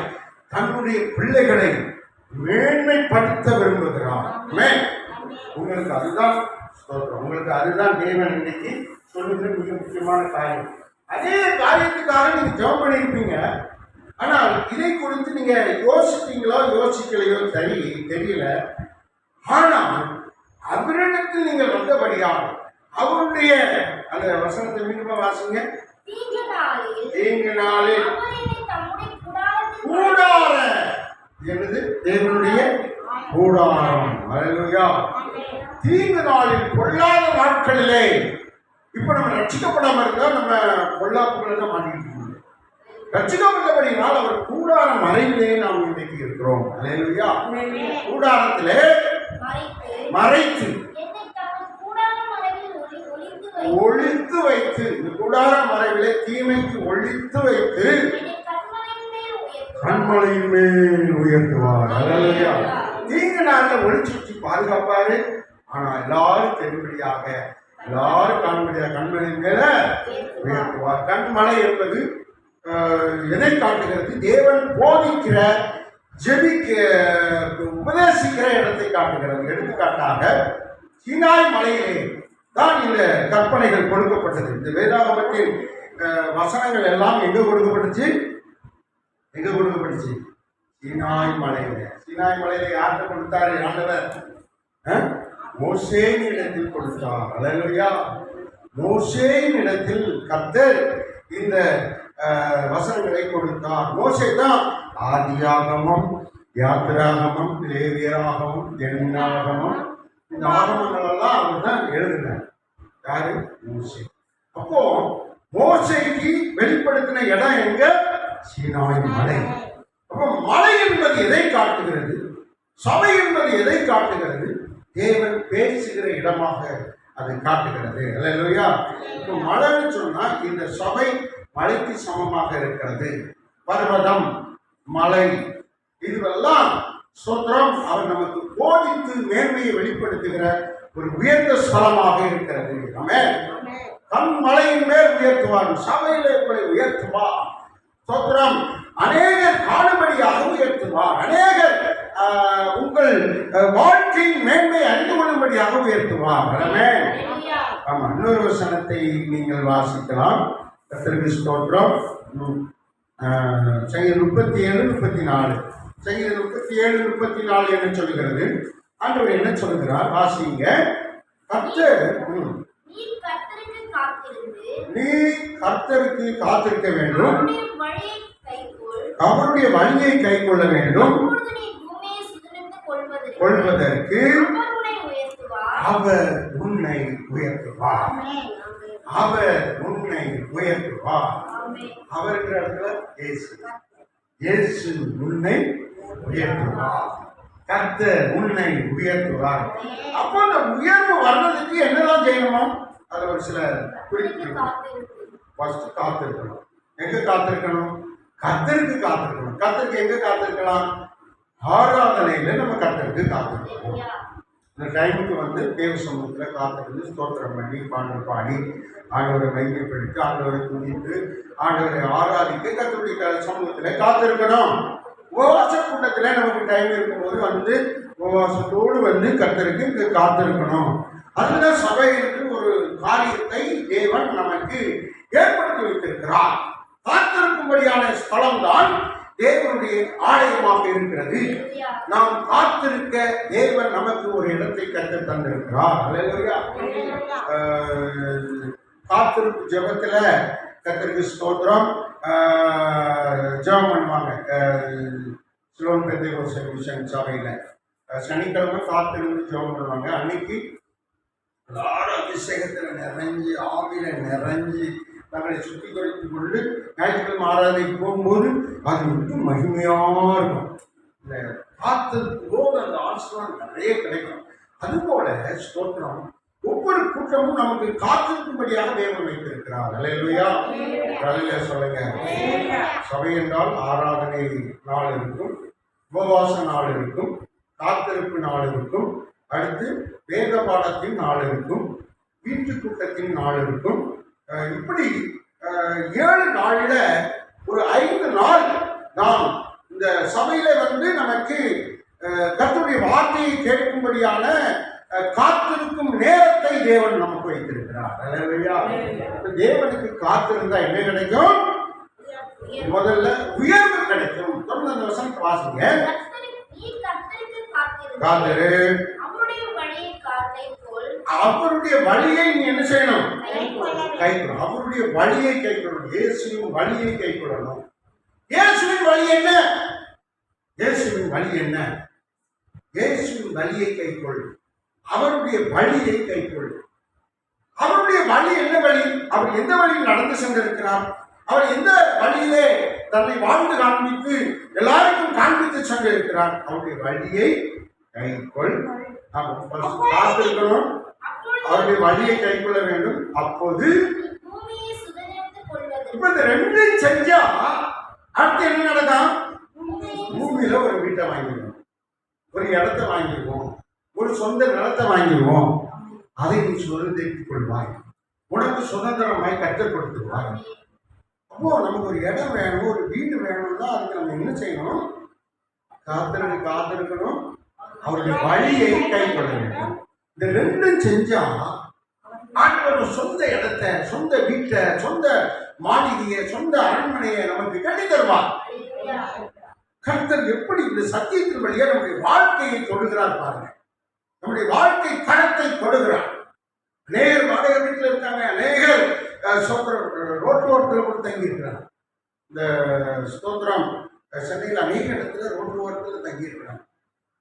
தன்னுடைய பிள்ளைகளை மேன்மைப்படுத்த விரும்புகிறார். உங்களுக்கு அதுதான் உங்களுக்கு அதுதான் தேவன் இன்னைக்கு சொல்லுகிற மிக முக்கியமான காரியம். அதே காரியத்துக்காக நீங்க ஜெபம் பண்ணியிருப்பீங்க. ஆனால் இதை குறித்து நீங்க யோசிப்பீங்களோ யோசிக்கலையோ சரி தெரியல. ஆனால் அவரிடத்தில் நீங்கள் வந்தபடியால் அவருடைய அந்த வசனத்தை மீண்டும் வாசிங்க. தீங்கு நாளில் கூடார என்னது? தேவனுடைய கூடாரம். அல்லேலூயா. தீங்கு நாளில் பொல்லாத நாட்களிலே இப்ப நம்ம ரட்சிக்கப்படாம இருந்தா நம்ம பொல்லாப்புகளை தான் மாட்டிக்கிட்டு இருக்கோம். ரட்சிக்கப்பட்டபடியால் அவர் கூடார மறைவிலே நாம் இன்றைக்கு இருக்கிறோம். அல்லேலூயா. கூடாரத்திலே மறைத்து ஒளித்து வைத்து, இந்த கூடார மறைவிலே தீமைக்கு ஒளித்து வைத்து கண்மலையின் மேல் உயர்த்துவார். அல்லேலூயா. தீங்கு நாளில் ஒளிச்சு வச்சு பாதுகாப்பாரு. ஆனா எல்லாரும் தெரியும்படியாக, எல்லாரும் காணும்படியாக கண்மலையின் மேல உயர்த்துவார். கண்மலை என்பது எதை காட்டுகிறது? தேவன் போதிக்கிற, ஜெபிக்க, உபதேசிக்கிற இடத்தை காட்டுகிறது. எடுத்துக்காட்டாக சீனாய் மலையிலே தான் இந்த கற்பனைகள் கொடுக்கப்பட்டது. இந்த வேதாகமத்தின் வசனங்கள் எல்லாம் எங்க கொடுக்கப்பட்டுச்சு? சீனாய் மலையில. சீனாய் மலையில யார்கிட்ட கொடுத்தாரு ஆண்டவர்? மோசேயின் இடத்தில் கொடுத்தார். அல்லேலூயா. மோசேயின் இடத்தில் கர்த்தர் இந்த வசனங்களை கொடுத்தார். மோசே தான் ஆதியாகமம், யாத்திராகமம், லேவியராகமம், எண்ணாகமம், இந்த ஆகமங்கள் எல்லாம் அவர் தான் எழுதினார். யாரு? மோசே. அப்போ மோசேக்கு வெளிப்படுத்தின இடம் எங்க? சீனாய் மலை. அப்போ மலை என்பது எதை காட்டுகிறது? சபை என்பது எதை காட்டுகிறது? தேவன் பேசுகிற இடமாக அதை காட்டுகிறது. அல்லேலூயா. இப்போ மலைன்னு சொன்னா இந்த சபை மலைக்கு சமமாக இருக்கிறது. பர்வதம், மலை, இதுவெல்லாம் ஸ்தோத்திரம் அவர் நமக்கு போதித்து மேன்மையை வெளிப்படுத்துகிற ஒரு உயர்ந்த ஸ்தலமாக இருக்கிறது. ஆமென். தன் மலையின் மேல் உயர்த்துவார், சபையிலே போய் உயர்த்துவார். ஸ்தோத்திரம். அநேகர் காணும்படியாக உயர்த்துவார். அநேகர் உங்கள் வாழ்க்கையின் மேன்மை அறிந்து கொள்ளும்படியாக உயர்த்துவார். ஆமென். ஆமா. இன்னொரு வசனத்தை நீங்கள் வாசிக்கலாம். கர்த்தருக்கு ஸ்தோத்திரம். சங்கீதம் 37:34. சங்கீதம் 37:34 என்ன சொல்லுகிறது? ஆண்டவர் என்ன சொல்லுகிறார்? வாசிங்க. கர்த்தர் நீ கர்த்தருக்கு காத்திருக்க வேண்டும். அவருடைய வழியை கை கொள்ள வேண்டும். அப்பொழுது நீ பூமியை சுதந்தரித்துக் கொள்வதற்கு அவர் உன்னை உயர்த்துவார். அவர் உன்னை உயர்த்துவார். ஆமென், ஆமென். அவர் உன்னை உயர்த்துவார். ஆமென். அவருங்கிற இடத்துல இயேசு. இயேசு உன்னை உயர்த்துவார். கர்த்தர் உன்னை உயர்த்துவார். அப்போ அந்த உயர்வு வர்றதுக்கு என்னெல்லாம் செய்யணுமோ அது ஒரு சில குறிப்பு. ஃபர்ஸ்ட் காத்திருக்கணும். எங்க காத்திருக்கணும்? கர்த்தருக்கு காத்திருக்கணும். கர்த்தருக்கு எங்க காத்திருக்கலாம்? ஆராதனையில நம்ம கர்த்தருக்கு காத்திருக்கணும். இந்த டைமுக்கு வந்து தேவ சமூகத்துல காத்திருந்து ஸ்தோத்திரம் பண்ணி பாடல் பாடி ஆண்டவரை மையப்படுத்தி ஆண்டவரை துணித்து ஆண்டவரை ஆராதிக்க கர்த்தருடைய சமூகத்துல காத்திருக்கணும். உபவாச கூட்டத்துல நமக்கு டைம் இருக்கும்போது வந்து உபவாசத்தோடு வந்து கர்த்தருக்கு இங்க காத்திருக்கணும். அதுதான் சபைக்கு ஒரு காரியத்தை தேவன் நமக்கு ஏற்படுத்தி வைத்திருக்கிறார். காத்திருக்கும்படியான ஸ்தலம் தான் தேவனுடைய ஆலயமாக இருக்கிறது. நாம் காத்திருக்க தேவன் நமக்கு ஒரு இடத்தை கற்று தந்திருக்கிறார். அல்லேலூயா. காத்திருப்பு ஜெபத்துல கர்த்தருக்கு ஸ்தோத்திரம். ஜெபம் பண்ணுவாங்க சிலோன் பெந்தேகோஸ்தே மிஷன் சபையில சனிக்கிழமை காத்திருந்து ஜெபம் பண்ணுவாங்க. அன்னைக்கு எல்லாரும் அபிஷேகத்துல நிறைஞ்சு ஆவில நிறைஞ்சு தங்களை சுத்தி கழித்துக் கொண்டு ஞாயிற்றுக்கிழமை ஆராதனைக்கு போகும்போது அது மட்டும் மகிமையா இருக்கும். இந்த காத்திருக்கும் போது அந்த ஆசீர்வாதம் நிறைய கிடைக்கும். அதுபோல ஸ்தோத்திரம் ஒவ்வொரு கூட்டமும் நமக்கு காத்திருக்கும்படியாக தேவன் வைத்திருக்கிறார். அல்லேலூயா. அல்லேலூயா சொல்லுங்க. சபை என்றால் ஆராதனை நாள் இருக்கும், உபவாச நாள் இருக்கும், காத்திருப்பு நாள் இருக்கும், அடுத்து வேத பாடத்தின் நாள் இருக்கும், வீட்டு கூட்டத்தின் நாள் இருக்கும். இப்படி 7 நாளில் ஒரு 5 நாள் நாம் இந்த சபையில வந்து நமக்கு கர்த்தருடைய வார்த்தையை கேட்கும்படியான காத்திருக்கும் நேரத்தை தேவன் நமக்கு வைத்திருக்கிறார். அல்லேலூயா. தேவனுக்கு காத்திருந்தா என்ன கிடைக்கும்? முதல்ல உயர்வு கிடைக்கும். தொடர்ந்து அந்த வசனத்தை வாசிங்க. காத்திரு. அவருடைய வழியை நீ என்ன செய்யணும்? கைக்கொள்ளணும். அவருடைய வழியை கைக்கொள்ளணும். இயேசுவின் வழியை கைக்கொள்ளணும். இயேசுவின் வழி என்ன? இயேசுவின் வழி என்ன? இயேசுவின் வழியை கைக்கொள். அவருடைய வழியை கைக்கொள். அவருடைய வழி என்ன வழி? அவர் எந்த வழியில் நடந்து சென்றிருக்கிறார்? அவர் எந்த வழியிலே தன்னை வாழ்ந்து காண்பித்து எல்லாருக்கும் காண்பித்து சென்றிருக்கிறார்? அவருடைய வழியை கைக்கொள். காத்திருக்கணும். அவருடைய வழியை கைக்கொள்ள வேண்டும். அப்போது இப்ப இந்த 2 செஞ்சா அடுத்து என்ன நடக்கும்? பூமியில ஒரு வீட்டை வாங்கிடுவோம், ஒரு இடத்தை வாங்கிடுவோம், ஒரு சொந்த நிலத்தை வாங்கிடுவோம். அதை நீ சுதந்திரித்துக் கொள்வாய். உனக்கு சுதந்திரமாய் கற்றுக்கொடுத்துருவாய். அப்போ நமக்கு ஒரு இடம் வேணும், ஒரு வீடு வேணும்னா அதுக்கு நம்ம என்ன செய்யணும்? காத்திருக்கணும். அவருடைய வழியை கைக்கொள்ள வேண்டும். இந்த 2 செஞ்சா ஆண்டவர் சொந்த இடத்தை, சொந்த வீட்டை, சொந்த மாளிகையை, சொந்த அரண்மனையை நமக்கு கட்டி தருவார். கர்த்தர் எப்படி இந்த சத்தியத்தின் வழியா நம்முடைய வாழ்க்கையை தொடுகிறார் பாருங்க. நம்முடைய வாழ்க்கை தரத்தை தொடுகிறார். அநேகர் வாடகை வீட்டில் இருக்காங்க, அநேகர் ரோட்டோரத்தில் கூட தங்கி இருக்கிறாங்க. இந்த ஸ்தோத்திரம் சென்னையில் அநேக இடத்துல ரோட்டு ஓரத்தில் தங்கி இருக்கிறாங்க.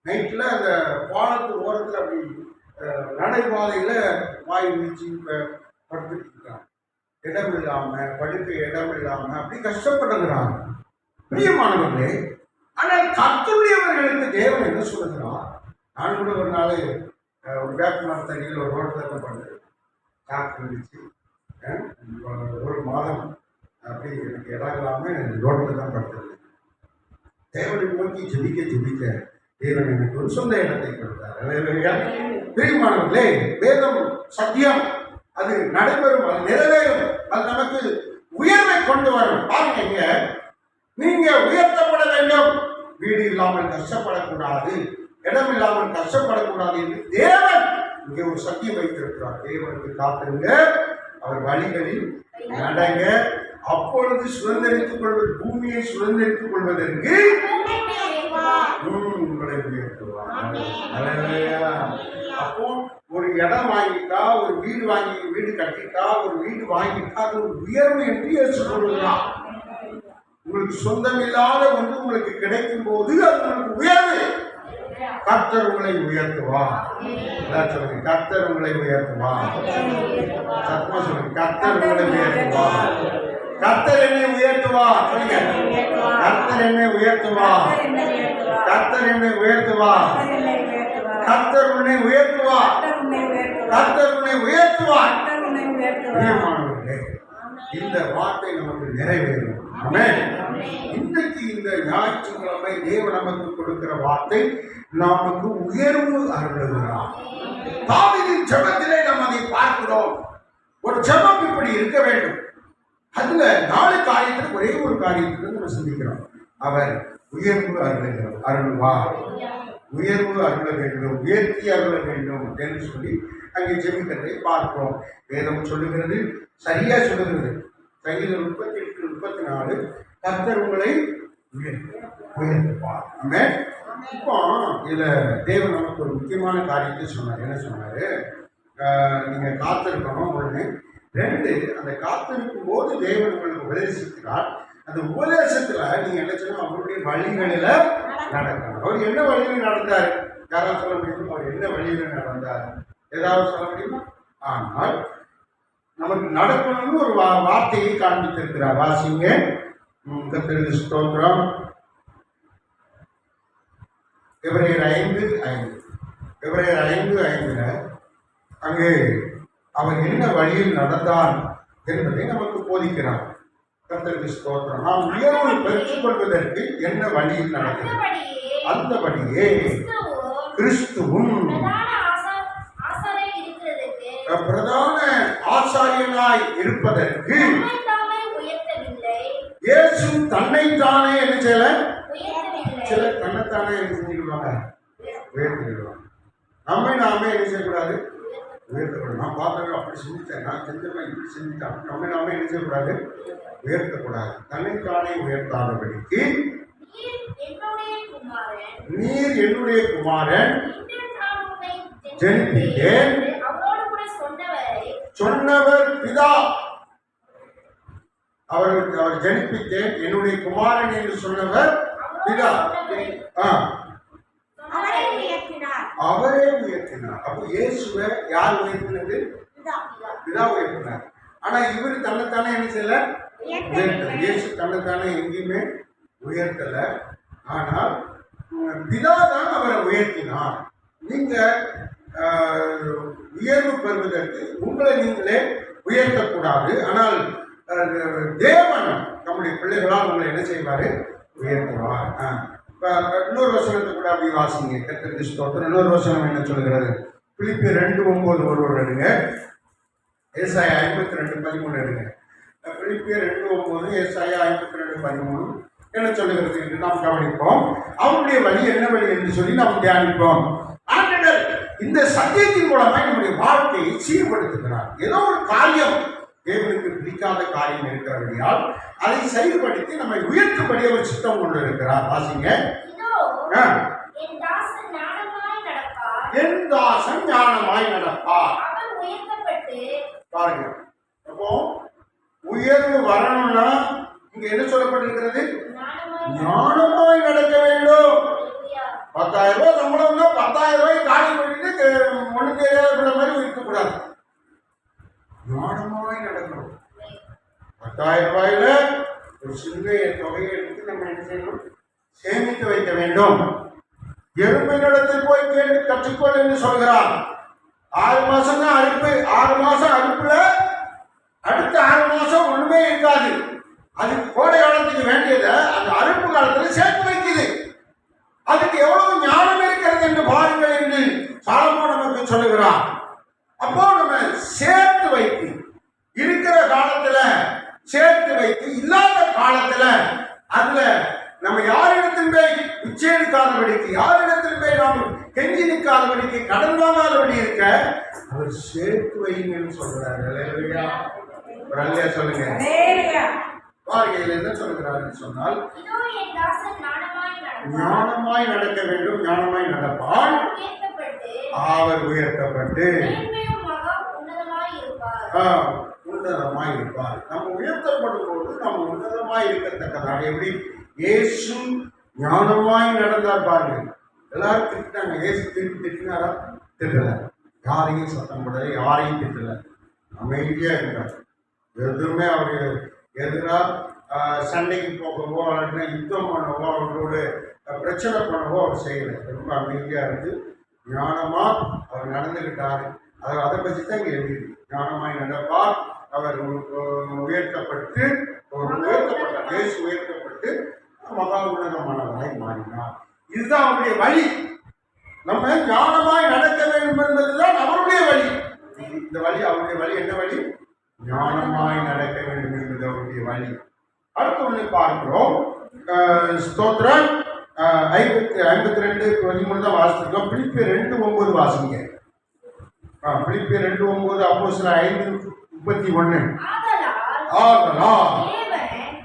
நைட்டில் அந்த பாலத்து ஓரத்தில் அப்படி நடைபாதையில் வாய் வீழ்ச்சி படுத்துட்டு இருக்காங்க. இடம் இல்லாமல், படுக்க இடம் இல்லாமல் அப்படி கஷ்டப்படுகிறாங்க. பிரியமானவர்களே, ஆனால் கர்த்தருடையவர்களுக்கு தேவன் என்ன சொல்லுகிறார்? நான் கூட ஒரு நாள் ஒரு வேப்ப மரத்தடியில் ஒரு ரோட்டில் தான் பண்ணுறேன். காற்று இருந்துச்சு. ஒரு மாதம் அப்படி எனக்கு இடம் இல்லாமல் ரோட்டில் தான் படுத்துருந்தேன். தேவனை நோக்கி ஜெபிக்க தேவன் எனக்கு ஒரு சொந்த இடத்தை கொடுத்தார். பிரியமானவர்களே, வேதம் சத்தியம், அது நடைபெறும், அது நிறைவேறும், அது நமக்கு உயர்வை கொண்டு வரும். பாருங்க, நீங்க உயர்த்தப்பட வேண்டும். வீடு இல்லாமல் கஷ்டப்படக்கூடாது, இடம் இல்லாமல் கஷ்டப்படக்கூடாது என்று தேவன் இங்கே ஒரு சத்தியம் வைத்திருக்கிறார். தேவனுக்கு காத்திருங்க, அவர் வழிகளில் நடங்க. அப்பொழுது சுதந்திரித்துக் கொள்வது, பூமியை சுதந்திரித்துக் கொள்வதற்கு உங்களை உயர்த்துவார். அப்போ ஒரு இடம் வாங்கிட்டா, ஒரு வீடு கட்டிட்டா, ஒரு வீடு வாங்கிட்டா அது ஒரு உயர்வு என்று சொல்லுகிறார். உங்களுக்கு உங்களுக்கு சொந்தம் இல்லாத ஒன்று உங்களுக்கு கிடைக்கும் போது அது உங்களுக்கு உயர்வு. கர்த்தர் உங்களை உயர்த்துவார். சொல்லுங்க, கர்த்தர் உங்களை உயர்த்துவார். சத்தமா சொல்லுங்க, கர்த்தர் உங்களை உயர்த்துவார். கர்த்தர் என்னை உயர்த்துவார். சொல்லுங்க, கர்த்தர் என்னை உயர்த்துவார். கர்த்தர் என்னை உயர்த்துவார். கர்த்தர் உன்னை உயர்த்துவார். கர்த்தர் உன்னை உயர்த்துவார். பிரியமானவர்களே, இந்த வார்த்தை நமக்கு நிறைவேறும். ஆமென். இன்றைக்கு இந்த ஞாயிற்றுக்கிழமை தேவன் நமக்கு கொடுக்கிற வார்த்தை நமக்கு உயர்வு அருளுகிறார். தாவீதின் ஜெபத்திலே நாம் அதை பார்க்கிறோம். ஒரு ஜெபம் இப்படி இருக்க வேண்டும். அதுல 4 காரியத்தில் ஒரே ஒரு காரியத்துக்கு நம்ம சிந்திக்கிறோம். அவர் உயர்வு அருள்வார். உயர்வு அருள வேண்டும், உயர்த்தி அருள வேண்டும் என்று சொல்லி அங்கே ஜெபிக்கிறதை பார்க்கிறோம். வேதம் சொல்லுகிறது, சரியா சொல்லுகிறது. சங்கீதம் 38:34 கர்த்தர் உங்களை உயர்த்துவார். ஆமென். இப்போ இதுல தேவன் நமக்கு ஒரு முக்கியமான காரியத்தை சொன்னார். என்ன சொன்னாரு? நீங்க காத்திருக்கணும். 1, 2 அந்த காத்திருக்கும் போது தேவன் உங்களுக்கு உபதேசிக்கிறார். அந்த உபதேசத்துல நீங்க என்ன செய்யணும்? அவருடைய வழிகளில நடக்கணும். அவர் என்ன வழியில் நடந்தார்? யாராவது சொல்ல முடியுமா? அவர் என்ன வழியில நடந்தார்? ஏதாவது சொல்ல முடியுமா? ஆனால் நமக்கு நடக்கணும்னு ஒரு வார்த்தையை காண்பித்திருக்கிறார். வாசிங்க, கர்த்தருக்கு ஸ்தோத்திரம். எபிரேயர் 5:5 எபிரேயர் 5:5 அங்கே அவர் என்ன வழியில் நடந்தார் என்பதை நமக்கு போதிக்கிறார். கர்த்தருக்கு ஸ்தோத்திரம். நாம் உயர்வை பெற்றுக் கொள்வதற்கு என்ன வழியில் நடக்கிறது? அந்தபடியே கிறிஸ்துவும் பிரதான ஆசாரியனாய் இருப்பதற்கு இயேசு தன்னைத்தானே என்ன செய்யல? சிலர் தன்னைத்தானே என்ன செஞ்சுக்கிடுவாங்க? உயர்த்திடுவாங்க. நாமே என்ன செய்யக்கூடாது? உயர்த்தக்கூடாது. நான் பார்த்தவங்க அப்படி செஞ்சுட்டேன், நான் செஞ்சவன் இப்படி செஞ்சுட்டேன். நாமே என்ன செய்யக்கூடாது? உயர்த்தக்கூடாது. தன்னைத்தானே உயர்த்தாதபடிக்கு நீர் என்னுடைய குமாரன் ஜெனித்தேன் சொன்னவர் பிதா. அவர் ஜனிப்பித்தேன் என்னுடைய குமாரன் என்று சொன்னவர் பிதா. அவரே உயர்த்தினார். அப்போ இயேசுவை யார் உயர்த்தினது? பிதா உயர்த்தினார். ஆனா இவர் தன்னைத்தானே என்ன செய்யல? உயர்த்தல. இயேசு தன்னைத்தானே எங்கேயுமே உயர்த்தல. ஆனால் பிதா தான் அவரை உயர்த்தினார். நீங்க உயர்வு பெறுவதற்கு உங்களை நீங்களே உயர்த்தக்கூடாது. ஆனால் தேவன் நம்முடைய பிள்ளைகளால் உங்களை என்ன செய்வாரு? உயர்த்துவார். இன்னொரு வசனத்தை கூட அப்படி வாசிங்க. கர்த்தருக்கு ஸ்தோத்திரம். இன்னொரு வசனம் என்ன சொல்கிறது? பிலிப்பியர் 2:9 ஒருவர் எடுங்க. ஏசாயா 52:13 எடுங்க. பிலிப்பியர் 2:9 ஏசாயா 52:13 என்ன சொல்லுகிறது என்று நாம் கவனிப்போம். அவருடைய வழி என்ன வழி என்று சொல்லி நாம் தியானிப்போம். ஆண்டவர் இந்த சத்தியத்தின் மூலமாக நம்முடைய வாழ்க்கையை சீர்படுத்துகிறார். ஏதோ ஒரு காரியம் தேவனுக்கு பிடிக்காத காரியம் இருக்கிறபடியால் அதை செயல்படுத்தி நம்மை உயர்த்தும்படி அவர் சித்தம் கொண்டு இருக்கிறார். வாசிங்க. என் தாசன் ஞானமாய் நடப்பார். பாருங்க, அப்போ உயர்வு வரணும்னா இங்க என்ன சொல்லப்பட்டிருக்கிறது? ஞானமாய் நடக்க வேண்டும். 10,000 ரூபாய் சம்பளம்னா 10,000 ரூபாய் காலி பண்ணிட்டு ஒண்ணு தெரியாத மாதிரி இருக்கக்கூடாது. ஞானமாய் நடக்கணும். 10,000 ரூபாயில ஒரு சின்ன தொகையை எடுத்து நம்ம என்ன செய்யணும்? சேமித்து வைக்க வேண்டும். எறும்பினிடத்தில் போய் கேட்டு கற்றுக்கொள் என்று சொல்கிறார். 6 மாசம் தான் அறுப்பு. 6 மாசம் அறுப்புல அடுத்த 6 மாசம் ஒண்ணுமே இருக்காது. அதுக்கு கோடை காலத்துக்கு வேண்டியதை அந்த அறுப்பு காலத்துல சேர்த்து வைக்குது. அதுக்கு எவ்வளவு ஞானம் இருக்கிறது என்று பாருங்கள் என்று சாலமோன் நமக்கு சொல்லுகிறார். அப்போ நம்ம சேர்த்து வைத்து இருக்கிற காலத்துல சேர்த்து வைத்து இல்லாத காலத்துல அதுல நம்ம யாரிடத்தில் போய் உச்சேடிக்காதபடிக்கு, யாரிடத்தில் போய் நாம் கெஞ்சி நிற்காதபடிக்கு, கடன் வாங்காதபடி இருக்க அவர் சேர்த்து வைங்கன்னு சொல்றாரு. அல்லேலூயா. ஒரு அல்லேலூயா சொல்லுங்க. வாழ்க்கையில் என்ன சொல்கிறார் சொன்னால் ஞானமாய் நடக்க வேண்டும். ஞானமாய் நடப்பால் அவர் உயர்த்தப்பட்டு உன்னதமாய் இருப்பார். நம்ம உயர்த்தப்படும் போது நம்ம உன்னதமாய் இருக்கத்தக்கதாக. எப்படி இயேசு ஞானமாய் நடந்தார் பாருங்க. எல்லாரும் திட்டாங்க. இயேசு திருப்பி திட்டினாரா? திட்டல. யாரையும் சத்தம் போடல, யாரையும் திட்டல, அமைதியா இருந்தார். எதுவுமே அவர் எதிராக சண்டைக்கு போகவோ அல்லது யுத்தம் பண்ணவோ அவர்களோட பிரச்சனை பண்ணவோ அவர் செய்யலை. ரொம்ப அமைதியா இருந்து ஞானமா அவர் நடந்துகிட்டாரு. அதை பற்றி தான் இங்கே எழுதி ஞானமாய் நடப்பார். அவர் உயர்த்தப்பட்டு இயேசு உயர்த்தப்பட்டு மகா உன்னதமானவராய் மாறினார். இதுதான் அவருடைய வழி. நம்ம ஞானமாய் நடக்க வேண்டும் என்பதுதான் அவருடைய வழி. இந்த வழி அவருடைய வழி. என்ன வழி? ஞானமாய் நடக்க வேண்டும் என்பது அவருடைய வழி. அடுத்து ஒன்று பார்க்கிறோம். ஸ்தோத்திரம் 52:13 தான் வாசிச்சிருக்கோம். பிலிப்பியர் 2:9 வாசிங்க. பிலிப்பியர் 2:9, அப்போஸ்தலர் 5:31. ஆதலால்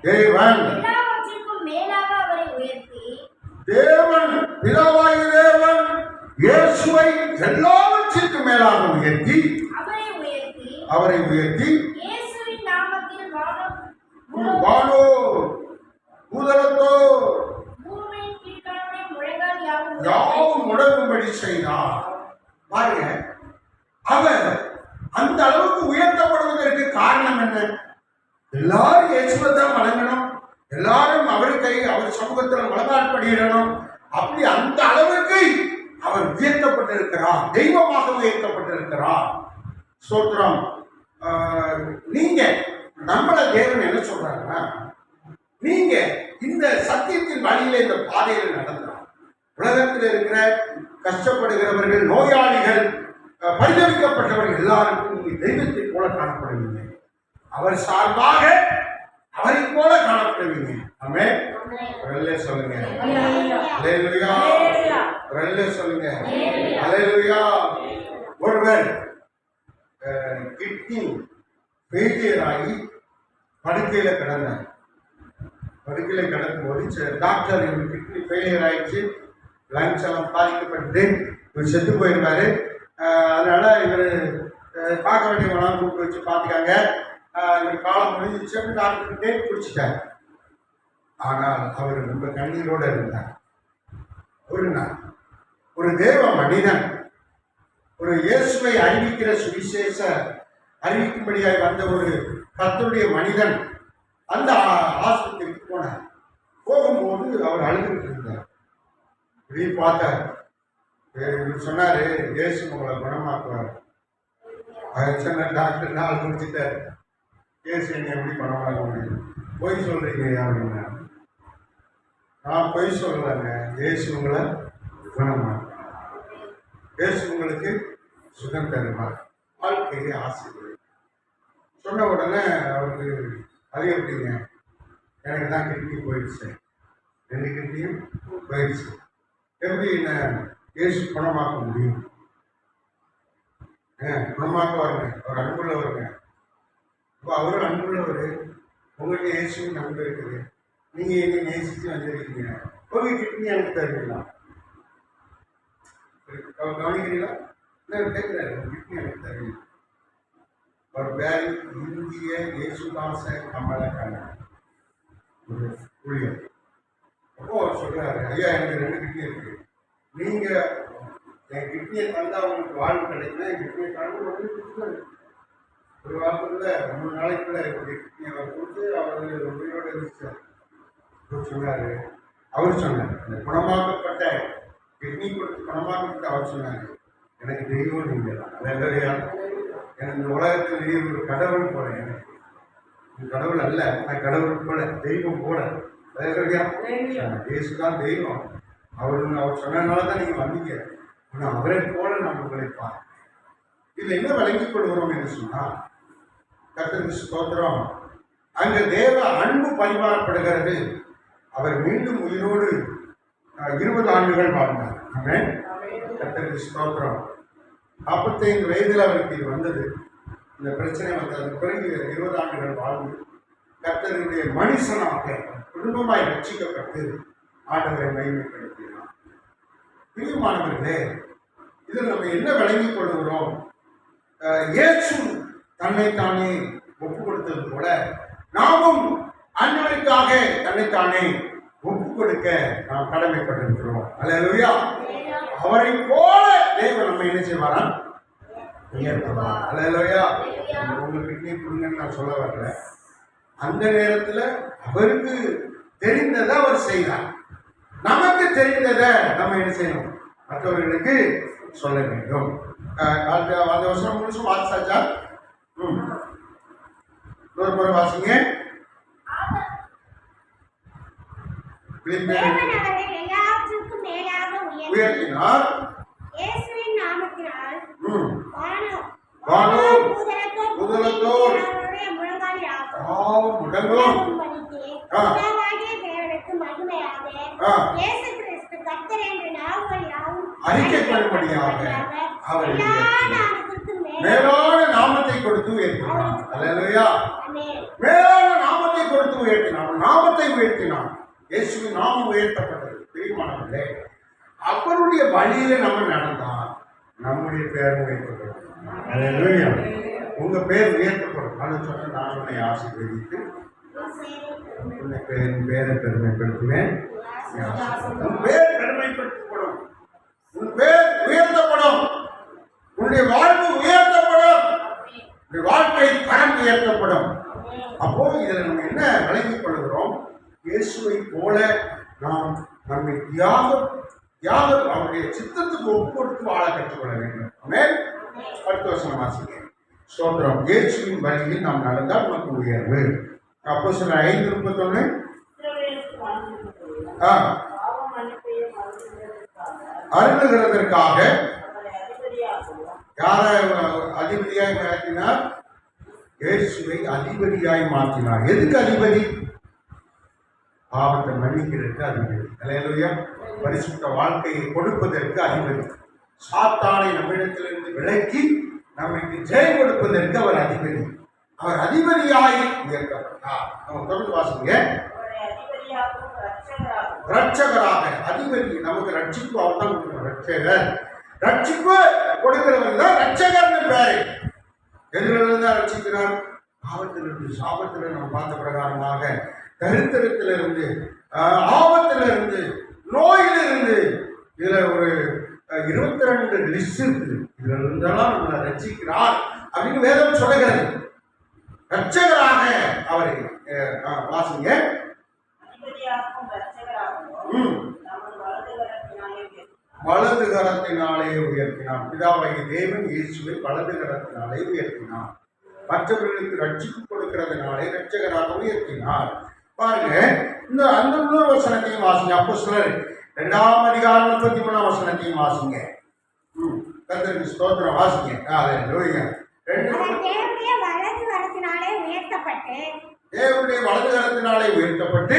தேவன் தேவன் பிதாவாகிய தேவன் இயேசுவை எல்லாவற்றிற்கும் மேலாக உயர்த்தி அவரை உயர்த்தி வானோ பூதலத்தோ யாவும் முடங்கும்படி செய்தார். பாருங்க, அவர் அந்த அளவுக்கு உயர்த்தப்படுவதற்கு காரணம் என்ன? எல்லாரும் இயேசுவை தான் வணங்கணும், எல்லாரும் அவருக்கு அவர் சமூகத்தில் வழங்காட்படியிடணும். அப்படி அந்த அளவுக்கு அவர் உயர்த்தப்பட்டிருக்கிறார், தெய்வமாக உயர்த்தப்பட்டிருக்கிறார். ஸ்தோத்திரம். நீங்க நம்மள தேவன் என்ன சொல்றாங்கன்னா, நீங்க இந்த சத்தியத்தின் வழியில இந்த பாதையில நடந்தார். உலகத்தில் இருக்கிற கஷ்டப்படுகிறவர்கள், நோயாளிகள், பரிதவிக்கப்பட்டவர்கள் எல்லாருக்கும் நீங்க தெய்வத்தை போல காணப்படுவீங்க. அவர் சார்பாக அவரை போல காணப்படுவீங்க. ஆமென். சொல்லுங்க அல்லேலூயா. சொல்லுங்க அல்லேலூயா. ஒருவர் கிட்னி ஃபெயிலியர் ஆகி படுக்கையில கிடந்தார். படுக்கையில கிடக்கும்போது டாக்டர் இவர் கிட்னி ஃபெயிலியர் ஆயிடுச்சு, லங்ஸ் எல்லாம் பாதிக்கப்பட்டு இவர் செத்து போயிருந்தாரு. அதனால இவர் பார்க்க வேண்டியவங்களாம் கூப்பிட்டு வச்சு பார்த்துக்காங்க. இவர் காலம் முடிஞ்சிச்சு, டாக்டர் டேட் பிடிச்சிட்டார். ஆனால் அவர் ரொம்ப கண்ணீரோடு இருந்தார். ஒரு நாள் ஒரு தேவ மனிதன், ஒரு இயேசுவை அறிவிக்கிற சுவிசேஷ அறிவிக்கும்படியாய் வந்த ஒரு கர்த்தருடைய மனிதன் அந்த ஆஸ்பத்திரிக்கு போனார். போகும்போது அவர் அழுதுகிட்டு இருந்தார். இப்படி பார்த்தார். சொன்னாரு, இயேசு உங்களை குணமாக்குவார். சொன்ன டாக்டர் நாள் முடிச்சுட்டார். இயேசு என்னை எப்படி குணமாக்க முடியும்? பொய் சொல்றீங்க அப்படின்னா, நான் பொய் சொல்றேங்க. இயேசு உங்களை குணமாக்குவார். இயேசு உங்களுக்கு சுகம் தருவார், வாழ்க்கையை ஆசைப்படுவார். சொன்ன உடனே அவருக்கு அது எப்படிங்க, எனக்கு தான் கிட்னி போயிடுச்சு, 2 கிட்னியும் போயிடுச்சு, எப்படி என்ன இயேசு குணமாக்க முடியும்? குணமாக்குவாருங்க, அவர் அன்புள்ளவருங்க. இப்போ அவரும் அன்புள்ளவர், உங்கள்கிட்ட இயேசுன்னு நம்ப இருக்குது, நீங்கள் என்ன நேசித்து வந்திருக்கீங்க, உங்கள் கிட்னி எனக்கு தருவீங்களா? கவனிக்கிறீங்களா? என்ன கேட்குறாரு, கிட்னி எனக்கு தருவீங்க. ஒரு பேர் இந்திய இயேசுதாச கமலக்கண்ணன் ஒரு ஊழியர். அப்போ அவர் சொல்றாரு, ஐயா எனக்கு 2 கிட்னி இருக்கு, நீங்க என் கிட்னியை தந்தா உங்களுக்கு வாழ்வு கிடைக்குன்னா என் கிட்னியை தந்து ஒரு வாரத்துக்குள்ள 3 நாளைக்குள்ள என்னுடைய கிட்னியை அவர் கொடுத்து அவர் உயிரோடு இருந்துச்சார். சொன்னாரு, அவர் சொன்னார், இந்த குணமாக்கப்பட்ட கிட்னி கொடுத்து குணமாக்கப்பட்ட அவர் சொன்னாரு, எனக்கு தெய்வம் நீங்க தான். எனக்கு இந்த உலகத்தில் நீ ஒரு கடவுள் போல, எனக்கு கடவுள் அல்ல, நான் கடவுள் போல, தெய்வம் போல. இயேசுதான் தெய்வம். அவர் சொன்னதுனால தான் நீங்க வந்தீங்க. ஆனால் அவரை போல நான் உங்களை பார்க்கிறேன். இதில் என்ன விளங்கிக் கொள்கிறோம் என்று சொன்னால், கர்த்தருக்கு ஸ்தோத்திரம், அங்கு தேவ அன்பு பரிமாறப்படுகிறது. அவர் மீண்டும் உயிரோடு 20 ஆண்டுகள் வாழ்ந்தார். ஆமென். கர்த்தருக்கு ஸ்தோத்திரம். 45 வயதில் அவருக்கு இது வந்தது, இந்த பிரச்சனை வந்தது. பிறகு 20 ஆண்டுகள் வாழ்ந்து கர்த்தருடைய மனுஷனாக குடும்பமாய் ரட்சிக்கப்பட்டு ஆண்டவரை மகிமைப்படுத்தினார். பிரியமானவர்களே, இதில் நம்ம என்ன விளங்கிக் கொள்கிறோம்? இயேசு தன்னைத்தானே ஒப்பு கொடுத்தது போல நாமும் ஆண்டவருக்காக தன்னைத்தானே ஒப்பு கொடுக்க நாம் கடமைப்பட்டிருக்கிறோம். அல்லேலூயா. அவரை போல தேவன் நம்ம என்ன செய்வாரா? உயர்த்துவார். அல்லேலூயா. உங்களுக்கு கிட்னி கொடுங்கன்னு நான் சொல்ல வரல. அந்த நேரத்தில் அவருக்கு தெரிந்ததை அவர் செய்தார். நமக்கு தெரிந்ததை நம்ம என்ன செய்யணும்? மற்றவர்களுக்கு சொல்ல வேண்டும். அந்த வருஷம் முழுசும் வாசிச்சாச்சா? இன்னொரு முறை வாசிங்க. உயர்த்தினார். அறிக்கைப்படும்படியாக அவர் மேலான நாமத்தை கொடுத்து உயர்த்தினார். அல்லேலூயா. மேலான நாமத்தை கொடுத்து உயர்த்தினார். நாமத்தை உயர்த்தினார். இயேசுவின் நாமம் உயர்த்தப்பட்டது. பிரியமானவர்களே, அவருடைய வழியில நம்ம நடந்தால் நம்முடைய பேர் உயர்த்தப்படும். அல்லேலூயா. உங்க பேர் உயர்த்தப்படும். அது சொன்ன நான் உன்னை ஆசீர்வதித்து உன்னை பேரை பெருமைப்படுத்துவேன். உன் பேர் பெருமைப்படுத்தப்படும். உன் பேர் உயர்த்தப்படும். உன்னுடைய வாழ்வு உயர்த்தப்படும். உன்னுடைய வாழ்க்கை தரம் உயர்த்தப்படும். அப்போ இதில் நம்ம என்ன விளங்கிக் கொள்கிறோம்? இயேசுவை போல நாம் நம்மை தியாகம் அவருடைய சித்தத்துக்கு ஒப்பு கொடுத்து வாழ கற்றுக்கொள்ள வேண்டும். ஆமென். அடுத்த வசனம் வாசிங்க. ஸ்தோத்திரம். இயேசுவின் வழியில் நாம் நடந்தால் நமக்கு உயர்வு. அப்போஸ்தலர் 5:31. அருளுகிறதற்காக யாரை அதிபதியாய் மாற்றினார்? இயேசுவை அதிபதியாய் மாற்றினார். எதுக்கு அதிபதி? பாவத்தை மன்னிக்கிறதுக்கு அதிபதி. அல்லேலூயா. பரிசுத்த வாழ்க்கையை கொடுப்பதற்கு அதிபதி. சாத்தானை நம்மிடத்திலிருந்து விலக்கி நமக்கு ஜெயம் கொடுப்பதற்கு அவர் அதிபதி. அவர் அதிபதியாய் உயர்த்தப்பட்டார். நம்ம தொடர்ந்து வாசிங்க. ரட்சகராக அதிபதி. நமக்கு ரட்சிப்பு அவர் தான் கொடுக்கணும். ரட்சகர். ரட்சிப்பு கொடுக்கிறவர் தான் ரட்சகர்னு பேரு. எதிரிலிருந்து ரட்சிக்கிறார். ஆபத்திலிருந்து சாபத்தில் நம்ம பார்த்த பிரகாரமாக தரித்திரத்திலிருந்து ஆபத்திலிருந்து நோயிலிருந்து இதுல ஒரு 22 லிஸ்ட் இருக்கு. இதுல இருந்தெல்லாம் நம்மளை ரட்சிக்கிறார் அப்படின்னு வேதம் சொல்லுகிறது. ரட்சகராக அவரை வாசிங்க. வலது கரத்தினாலே உயர்த்தினார். பிதாவாகிய தேவன் இயேசுவை வலது கரத்தினாலே உயர்த்தினார். மற்றவர்களுக்கு ரட்சிப்பு கொடுக்கிறதுனாலே ரட்சகராக உயர்த்தினார். பாருங்க, இந்த அந்த இன்னொரு வசனத்தையும் வாசிங்க. அப்போஸ்தலர் 2ஆம் அதிகாரம் 33ஆம் வசனத்தையும் வாசிங்க. கர்த்தருக்கு ஸ்தோத்திரம். வாசிங்க. அல்லேலூயா. தேவனுடைய வலது கரத்தினாலே உயர்த்தப்பட்டு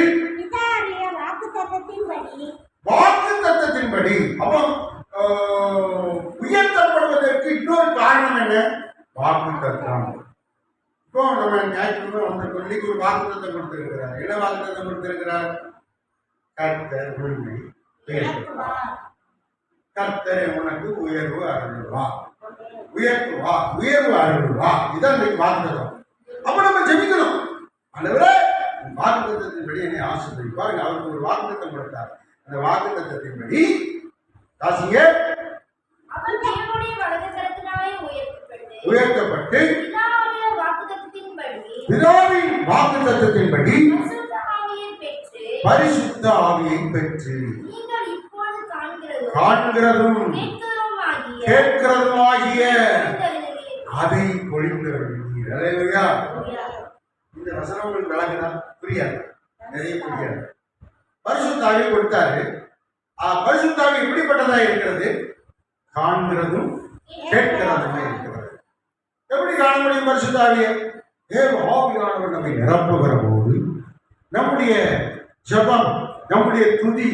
வாக்கு தத்தத்தின்படி. அப்போ உயர்த்தப்படுவதற்கு இன்னொரு காரணம் என்ன? வாக்கு தத்தம். இப்போ நம்ம ஞாயிற்றுக்கிழமை வந்திருக்கோம். இன்னைக்கு ஒரு வாக்கு தத்தம் கொடுத்திருக்கிறார். என்ன வாக்கு தத்தம் கொடுத்திருக்கிறார்? கர்த்தர் உண்மை உயர்த்துவார். கர்த்தரை உனக்கு உயர்வு அருள்வா. உயர்த்துவா, உயர்வு அருள்வா. இதான் இன்னைக்கு வாக்கு தத்தம். அப்ப நம்ம ஜெபிக்கணும். ஆண்டவரே, வாக்கு தத்தத்தின்படி என்னை ஆசீர்வதி. பாருங்க, அவருக்கு ஒரு வாக்கு தத்தம் கொடுத்தார். அந்த வாக்கு தத்தத்தின்படி வாசிங்க. உயர்த்தப்பட்டு பிதாவின் வாக்கு தத்தத்தின்படி பரிசுத்த ஆவியை பெற்று காண்கிறதும் கேட்கிறதுமாகிய அதை பொழிந்தவர்கள். அல்லேலூயா. இந்த வசனம் உங்களுக்கு விளங்குதா? புரியாது, நிறைய புரியாது. பரிசுத்த ஆவியை கொடுத்தாரு. பரிசுத்த ஆவி எப்படிப்பட்டதா இருக்கிறது? காண்கிறதும் கேட்கிறதுமா இருக்கிறது. எப்படி காண முடியும் பரிசுத்த ஆவியை? தேவ ஆவியானவர் நம்மை நிரப்புகிற போது நம்முடைய ஜெபம், நம்முடைய துதி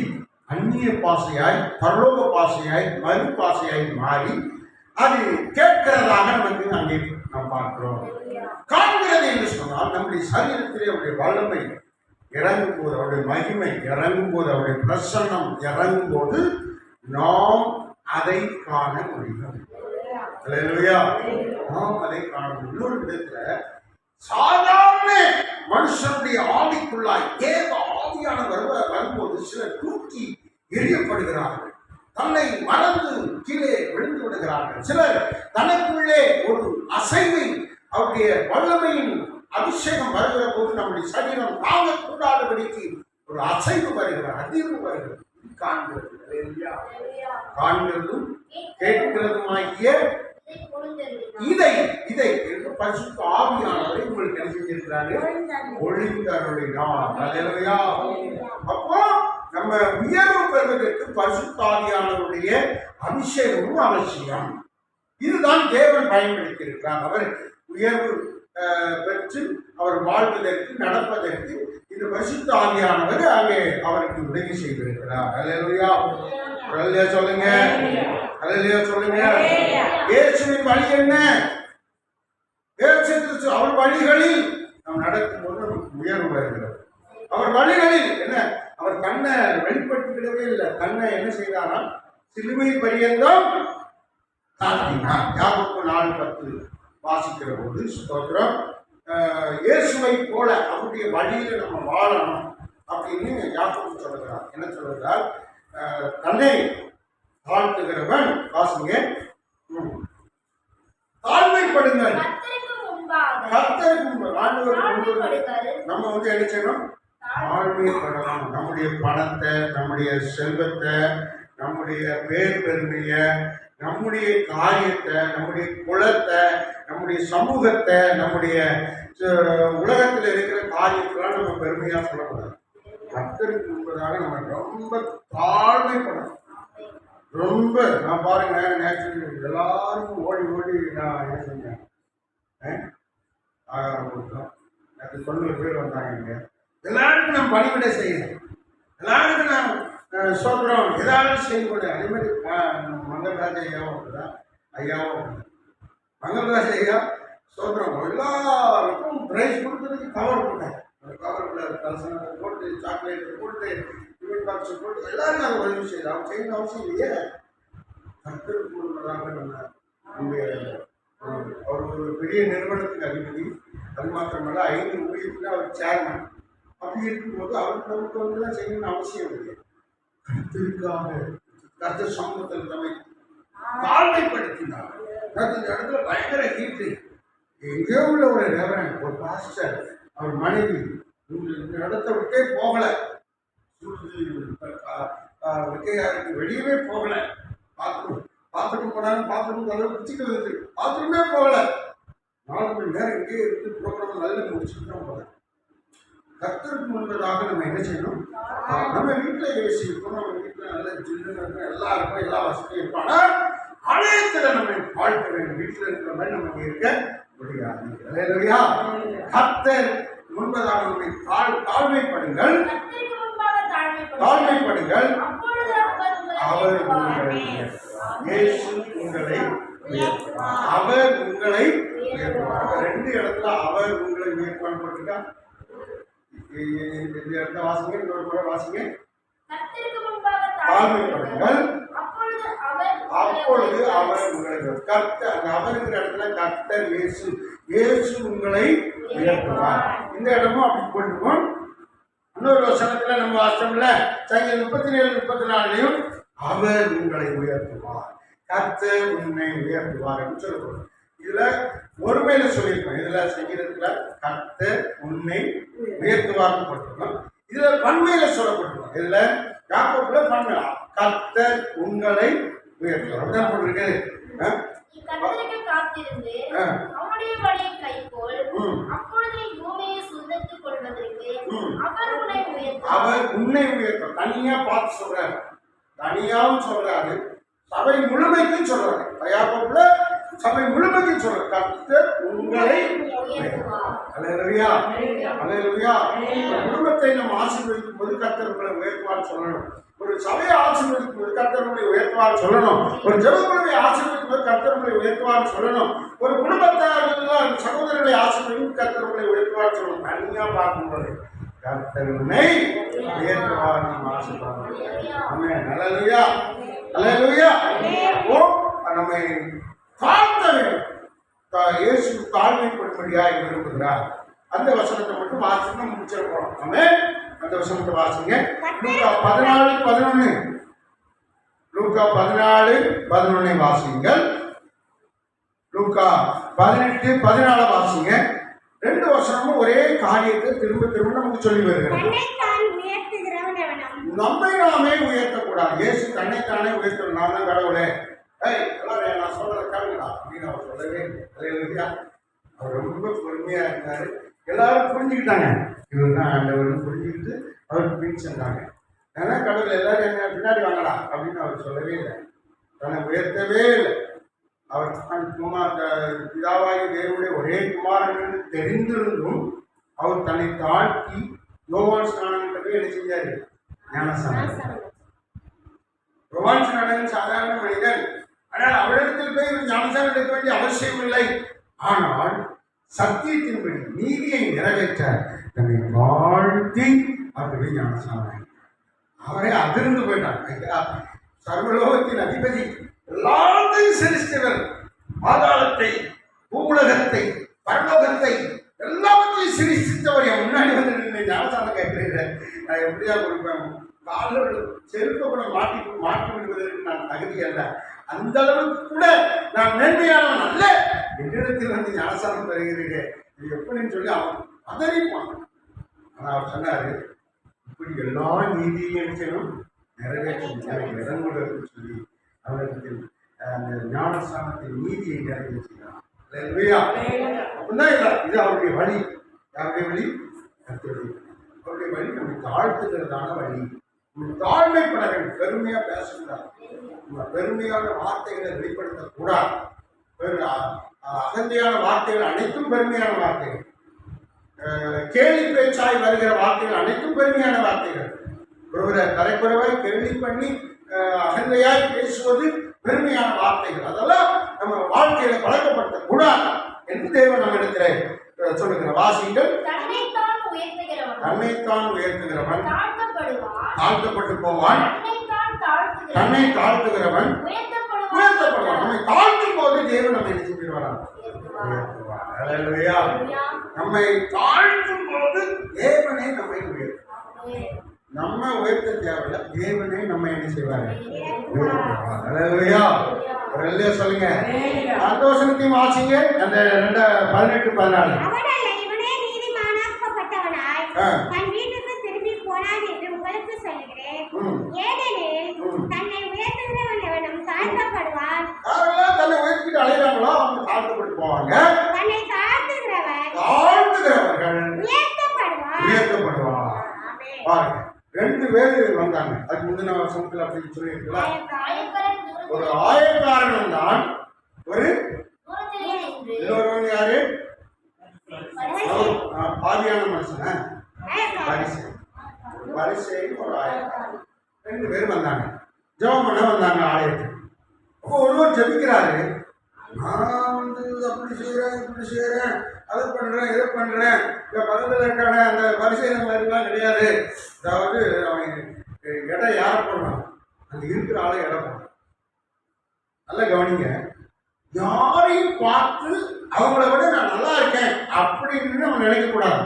அந்நிய பாசையாய், பரலோக பாசையாய், மறு பாசையாய் மாறி அது கேட்கிறதாக நமக்கு அங்கே நாம் பார்க்கிறோம். காண்கிறது என்று சொன்னால் நம்முடைய சரீரத்திலே அவருடைய வல்லமை இறங்கும் போது, அவருடைய மகிமை இறங்கும் போது, அவருடைய பிரசன்னம் இறங்கும் போது நாம் அதை காண முடியும். அல்லேலூயா. நாம் அதை காண முடியும். இன்னொரு விதத்துல சாதாரண மனுஷனுடைய ஆவிக்குள்ளாய் தேவ ஆவியான வரும்போது சிலர் தூக்கி எரியப்படுகிறார்கள், தன்னை மறந்து கீழே விழுந்து விடுகிறார்கள். சிலர் தனக்குள்ளே ஒரு அசைவை, அவருடைய வல்லமையின் அபிஷேகம் வருகிற போது நம்முடைய சரீரம் தாங்கக்கூடாதபடிக்கு ஒரு அசைவு வருகிறது, அதிர்வு வருகிறது. காண்கிறதும் கேட்கிறதுமாகிய இதை பரிசுத்த ஆவியானவரை உங்களுக்கு என்ன செஞ்சிருக்கிறாரு? ஒளிந்தருளினார். அல்லேலூயா. அப்போ நம்ம உயர்வு பெறுவதற்கு பரிசுத்த ஆவியானவருடைய அபிஷேகமும் அவசியம். இதுதான் தேவன் பயன்படுத்தி இருக்கிறார். அவர் உயர்வு பெற்று அவர் வாழ்வதற்கு, நடப்பதற்கு இந்த பரிசுத்த ஆவியானவர் அங்கே அவருக்கு உதவி செய்திருக்கிறார். அல்லேலூயா. அல்லேலூயா சொல்லுங்க. அல்லேலூயா சொல்லுங்க. இயேசுவின் வழி என்ன? இயேசு கிறிஸ்து அவர் வழிகளில் நாம் நடக்கும்போது நமக்கு உயர்வு வருகிறது. அவர் வழிகளில் என்ன? அவர் தன்னை வெளிப்படுத்திக்கிடவே இல்லை. தன்னை என்ன செய்தாரா? சிலுவை பரியந்தம் தாழ்த்தினார். யாக்கோபு 4:10 வாசிக்கிற போது ஸ்தோத்திரம், இயேசுவை போல அவருடைய வழியில நம்ம வாழணும் அப்படின்னு யாக்கோபு சொல்லுகிறார். என்ன சொல்லுகிறார்? தன்னை தாழ்த்துகிறவன், வாசிங்க, தாழ்மைப்படுங்கள். கர்த்தருக்கு நம்ம என்ன செய்யணும்? தாழ்மைப்படணும். நம்முடைய பணத்தை, நம்முடைய செல்வத்தை, நம்முடைய பேர் பெருமையை, நம்முடைய காரியத்தை, நம்முடைய குலத்தை, நம்முடைய சமூகத்தை, நம்முடைய உலகத்தில் இருக்கிற காரியத்தெல்லாம் நம்ம பெருமையா சொல்லக்கூடாது. கர்த்தருக்கு முன்பதாக நம்ம ரொம்ப தாழ்மைப்படணும். ரொம்ப நான் பாருங்க, நேற்று எல்லாருக்கும் ஓடி ஓடி நான் என்ன செஞ்சேன், ஆகாரம் கொடுத்தோம். நேற்று 90 பேர் வந்தாங்க. எல்லாருக்கும் நான் பணிவிடை செய்யணும், எல்லாருக்கும் நான் சோதரம் ஏதாவது செய்யக்கூட. அதே மாதிரி மங்கள்ராஜ் ஐயாவும் அப்படிதான், ஐயாவும் மங்கள்ராஜ் ஐயா சோதரம் எல்லாருக்கும் பிரைஸ் கொடுத்ததுக்கு கவர் போட்டேன். அந்த கவருக்குள்ள கலசனத்தை போட்டு, சாக்லேட்டை போட்டு, டிஃபன் பாக்ஸை போட்டு எல்லாரும் அதை உதவி செய்யலாம். அவங்க செய்யணும் அவசியம் இல்லையே. கர்த்தருக்கு முன்பதாக நம்முடைய அவர் ஒரு பெரிய நிறுவனத்துக்கு அதிபதி. அது மாத்திரமல்ல 5 ஊழியத்தில் அவர் சேர்மன். அப்படி இருக்கும்போது அவருக்கு நமக்கு வந்துதான் செய்யணும்னு அவசியம் இல்லை. கர்த்தருக்காக கர்த்தர் சமூகத்தில் தம்மை தாழ்மைப்படுத்தினார். இந்த இடத்துல பயங்கர ஹீட்டு. எங்கேயோ உள்ள ஒரு ரெவரண்ட், ஒரு பாஸ்டர், அவர் மனைவி இந்த இடத்த விட்டே போகலை. வெக்கையாருக்கு வெளியவே போகலை. பாத்ரூம் போனாலும் பாத்ரூம் கதவை பிடிச்சிட்டு வருது, பாத்ரூமே போகலை. 4 மணி நேரம் இங்கே இருந்து ப்ரோக்ராம் நல்லா முடிச்சுட்டு தான் போகல. கர்த்தருக்கு முன்பதாக நம்ம என்ன செய்யணும்? நம்ம வீட்டில் ஏசி இருக்கும், நம்ம வீட்டில் நல்ல ஜில்லுன்னு இருக்கும், எல்லாம் இருக்கும், எல்லா வசதியும் இருக்கும். ஆனால் ஆலயத்தில் நம்ம வாழ்க்கை வேண்டும். வீட்டில் இருக்கிற மாதிரி நம்ம இருக்க முடியாது. அல்லேலூயா. கர்த்தர் முன்பதாக நம்மை தாழ்மைப்படுங்கள், தாழ்மைப்படுங்கள். அவர் உங்களை இயேசு உங்களை உயர்த்துவார். அவர் உங்களை உயர்த்துவார். 2 இடத்துல அவர் உங்களை உயர்த்துவான்னு போட்டுருக்கா. இந்த இடத்த வாசிங்க, இன்னொரு முறை வாசிங்க. தாழ்மைப்படுங்கள், அப்பொழுது அவர் உங்களை. கர்த்தர், அந்த அவருங்கிற இடத்துல கர்த்தர் இயேசு, இயேசு உங்களை உயர்த்துவார். இந்த இடமும் அப்படி போட்டுருவோம். இன்னொரு வசனத்துல நம்ம வாசம்ல சங்கீதம் 37-34 அவர் உங்களை உயர்த்துவார், கர்த்தர் உன்னை உயர்த்துவார் என்று சொல்லுவோம். இதுல ஒருமையில சொல்லியிருக்கோம். இதுல சங்கீதத்துல கர்த்தர் உன்னை உயர்த்துவார்னு போட்டிருக்கோம். இதுல பன்மையில சொல்லப்பட்டிருக்கோம். இதுல யாக்கோபுல பன்மையா கர்த்தர் உங்களை உயர்த்துவார் அப்படிதான் போட்டிருக்கு. அவர் உன்னை உயர்த்துவார். தனியா பார்த்து சொல்றாரு, தனியாவும் சொல்றாரு, சபை முழுமைக்கும் சொல்றாரு. யாக்கோபுல சபை முழுமைக்கும் சொல்றாரு கர்த்தர் உங்களை உயர்த்துவார். அல்லேலூயா, அல்லேலூயா. குடும்பத்தை நம்ம ஆசீர்வதிக்கும் போது கர்த்தர் உங்களை உயர்த்துவார் சொல்லணும். ஒரு சபையை ஆசீர்வதிக்கும் போது கர்த்தர் உங்களை உயர்த்துவார் சொல்லணும். ஒரு ஜெபக்குழுவை ஆசீர்வதிக்கும் போது கர்த்தர் உங்களை உயர்த்துவார் சொல்லணும். ஒரு குடும்பத்தார் சகோதரர்களை ஆசீர்வதிக்கும் கர்த்தர் உங்களை உயர்த்துவார் சொல்லணும். தனியா பார்க்கும்போது கர்த்தர் உன்னை உயர்த்துவார் நம்ம ஆசீர்வாதம். ஆமென். அல்லேலூயா, அல்லேலூயா. நம்மை தாழ்த்த வேண்டும். இயேசு தாழ்மைப்படும்படியாக விரும்புகிறார். அந்த வசனத்தை மட்டும் வாசிக்க முடிச்சிருக்கோம். ஆமென். அந்த வசனத்தை வாசிங்க. லூக்கா 14:11. லூக்கா 14:11 வாசிங்கள். லூக்கா 18:14 வாசிங்க. 2 வசனமும் ஒரே காரியத்தை திரும்ப திரும்ப நமக்கு சொல்லி வருகிறது. நம்மை நாமே உயர்த்தக்கூடாது. இயேசு தன்னைத்தானே உயர்த்தணும். நான் தான் கடவுளே, எல்லாரும் நான் சொல்றதை கேளுங்களா அப்படின்னு அவர் சொல்லவே இல்லை. அவர் ரொம்ப பொறுமையா இருந்தாரு. எல்லாரும் புரிஞ்சுக்கிட்டாங்க, இவர் தான் ஆண்டவர்னு புரிஞ்சுக்கிட்டு அவருக்கு பின் சென்றாங்க. ஏன்னா கடவுள் எல்லாரும் என்ன பின்னாடி வாங்கலாம் அப்படின்னு அவர் சொல்லவே இல்லை. தன்னை உயர்த்தவே இல்லை. அவர் தன் பிதாவாகி தேவனுடைய ஒரே குமாரன் என்று தெரிந்திருந்தும் அவர் தன்னை தாழ்த்தி யோவான் ஸ்நானன்கிட்ட போய் என்ன செஞ்சாரு? ஞானஸ்நானம். யோவான் ஸ்நானன் சாதாரண மனிதன். ஆனால் அவரிடத்தில் போய் ஞானஸ்நானம் எடுக்க வேண்டிய அவசியம் இல்லை. ஆனால் சத்தியத்தின்படி நீதியை நிறைவேற்ற தன்னை வாழ்த்தி அப்படி ஞானஸ்நானம். அவரே அதிர்ந்து போயிட்டார். சர்வலோகத்தின் அதிபதி, எல்லாத்தையும் சிருஷ்டிவர், பாதாளத்தை, பூவுலகத்தை, பரலோகத்தை எல்லாவற்றையும் சிருஷ்டித்தவர் என் முன்னாடி வந்து நின்று ஞானஸ்நானம் கேட்கிறேன். நான் எப்படியா கொடுப்பேன்? காலில் செருப்பை கூட மாட்டி விடுவதற்கு நான் தகுதி அல்ல. அந்த அளவுக்கு கூட நான் மேன்மையானவன் அல்ல. என்னிடத்தில் வந்து ஞானஸ்நானம் பெறுகிறீர்கள், இது எப்படின்னு சொல்லி அவன் பதறிப்பான். ஆனால் அவர் சொன்னாரு, இப்படி எல்லா நீதியும் நினைச்சனும் நிறைவேற்றும் எனக்கு இடம் கொடுன்னு சொல்லி அவரிடத்தில் அந்த ஞானஸ்நானத்தின் நீதியை நிறைவேற்றினார். அப்படிதான் இல்லை, இது அவருடைய வழி. யாருடைய வழி? அவருடைய வழி நம்மை தாழ்த்துகிறதான வழி. தாழ்மைப்பட வேண்டும். பெருமையா பேசக்கூடாது. பெருமையான வார்த்தைகளை வெளிப்படுத்தக்கூடாது. அகந்தையான வார்த்தைகள் அனைத்தும் பெருமையான வார்த்தைகள். கேலி பேச்சாய் வருகிற வார்த்தைகள் அனைத்தும் பெருமையான வார்த்தைகள். ஒருவரை தலைக்குறைவாய் கேள்வி பண்ணி அகந்தையாய் பேசுவது பெருமையான வார்த்தைகள். அதெல்லாம் நம்ம வாழ்க்கையில பழக்கப்படுத்த கூடாது என்று தேவன் நம்ம இடத்துல சொல்லுகிற வாசிகள். தன்னைத்தான் உயர்த்துகிறவன் தாழ்த்தப்பட்டு போவான், தன்னை தாழ்த்துகிறவன் உயர்த்தப்படுவான். நம்மை தாழ்த்தும் போது தேவன் நம்ம என்ன செஞ்சிருவார்? நம்மை தாழ்த்தும் போது தேவனே நம்மை உயர்த்துவார். நம்ம உயர்த்த தேவையில்ல, தேவனே நம்ம என்ன செய்வாரு? உயர்த்துவார். சொல்லுங்க. சந்தோஷத்தையும் வாசிங்க. அந்த 18-14. தன்னை உயர்த்திட்டு அழைகிறாங்களோ அவங்க தாழ்த்தப்பட்டு போவாங்க. தாழ்த்துகிறவர்கள் உயர்த்தப்படுவார். பாருங்க, 2 பேர் வந்தாங்க. அதுக்கு முந்தின வருஷத்துல அப்படின்னு சொல்லியிருக்கலாம். ஒரு ஆயக்காரன் தான், ஒரு இன்னொருவன் யாரு? பாதியான மனுஷன். வரிசை ஒரு ஆயக்காரன். 2 பேர் வந்தாங்க. ஜெபம் பண்ண வந்தாங்க ஆலயத்துக்கு. அப்போ ஒருவர் ஜெபிக்கிறாரு. நான் வந்து அப்படி செய்கிறேன், இப்படி செய்கிறேன், அதை பண்ணுறேன், இதை பண்ணுறேன். இந்த பக்கத்தில் இருக்கான அந்த வரிசையில் மாதிரிலாம் கிடையாது. அதாவது அவன் இடம் யாரை போடுறான்? அந்த இருக்கிற ஆளை இடம் போடுறான். நல்லா கவனிங்க. யாரையும் பார்த்து அவங்கள விட நான் நல்லா இருக்கேன் அப்படின்னு நம்ம நினைக்கக்கூடாது.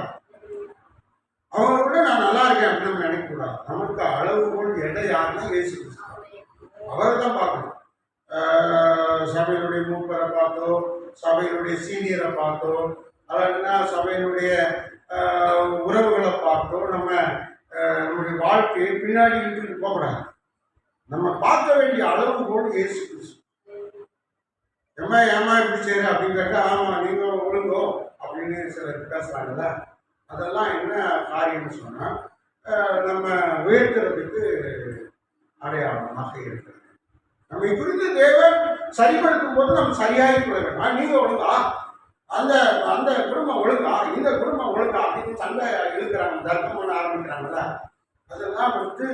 அவங்கள விட நான் நல்லா இருக்கேன் அப்படின்னு நம்ம நினைக்கக்கூடாது. நமக்கு அளவுகோல் எடை யாருன்னா இயேசு கிறிஸ்து. அவரை தான் பார்க்கணும். சபையினுடைய மூப்பரை பார்த்தோ, சபையினுடைய சீனியரை பார்த்தோ, அல்லதுன்னா சபையினுடைய உறவுகளை பார்த்தோ நம்ம நம்முடைய வாழ்க்கையை பின்னாடி இழுத்துட்டு போகக்கூடாது. நம்ம பார்க்க வேண்டிய அளவுகோல் இயேசு கிறிஸ்து. ஏமா இப்படி செய்யற அப்படின்னு கேட்டா, ஆமா நீங்க ஒழுங்கோ அப்படின்னு சிலர் பேசுறாங்கல்ல, அதெல்லாம் என்ன காரியம்னு சொன்னா நம்ம உயர்த்துறதுக்கு அடையாளமாக இருக்கிறது. நம்மை குறித்து தேவன் சரிப்படுத்தும் போது நம்ம சரியாகி கொள்ள வேண்டும். நீங்க ஒழுங்கா, அந்த அந்த குடும்பம் ஒழுங்கா, இந்த குடும்பம் ஒழுங்கா அப்படின்னு சண்டை இழுக்கிறாங்க, தர்க்கம் பண்ண ஆரம்பிக்கிறாங்கல்ல, அதெல்லாம் வந்து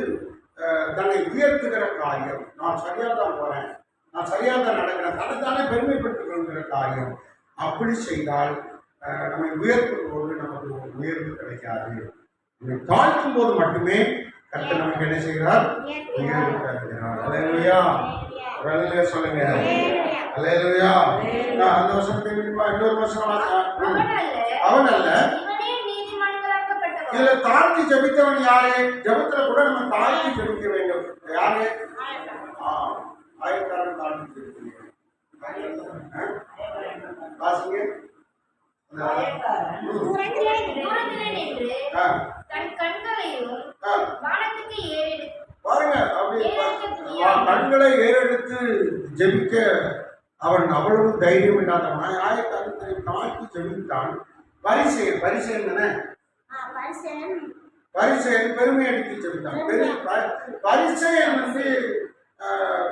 தன்னை உயர்த்துகிற காரியம். நான் சரியாக தான் போறேன், நான் சரியாக தான் நடக்கிறேன், தன்னைத்தானே பெருமைப்படுத்திக் கொள்கிற காரியம். அப்படி செய்தால் நம்மை உயர்த்தும் போது நமக்கு ஒரு உயர்வு கிடைக்காது. நம்மை தாழ்த்தும் போது மட்டுமே கர்த்தர் நமக்கு என்ன செய்கிறார்? உயர்வு தருகிறார். அல்லேலூயா. சொல்லுங்க. அல்லேலூயா. அந்த வசனத்தை இன்னொரு வசனம் அவன் அல்ல, இவனே நீதிமான்களாக்கப்பட்டவன். இதுல தாழ்த்தி ஜெபித்தவன் யாரு? ஜெபத்துல கூட நம்ம தாழ்த்தி ஜெபிக்க வேண்டும். யாரு? ஆயக்காரன் தாழ்த்தி ஜெபிக்க வாசிங்க. தூரத்திலே நின்று தன் கண்களையும் வானத்துக்கு ஏறெடுத்து பாருங்க, அப்படி கண்களை ஏறெடுத்து ஜெபிக்க அவன் அவ்வளவு தைரியம் இல்லாதவன். ஆயக்காரத்தை தாழ்த்தி ஜெபித்தான். பரிசேன் தானே, பரிசேன் பெருமை அடித்து ஜெபித்தான். பரிசேன் வந்து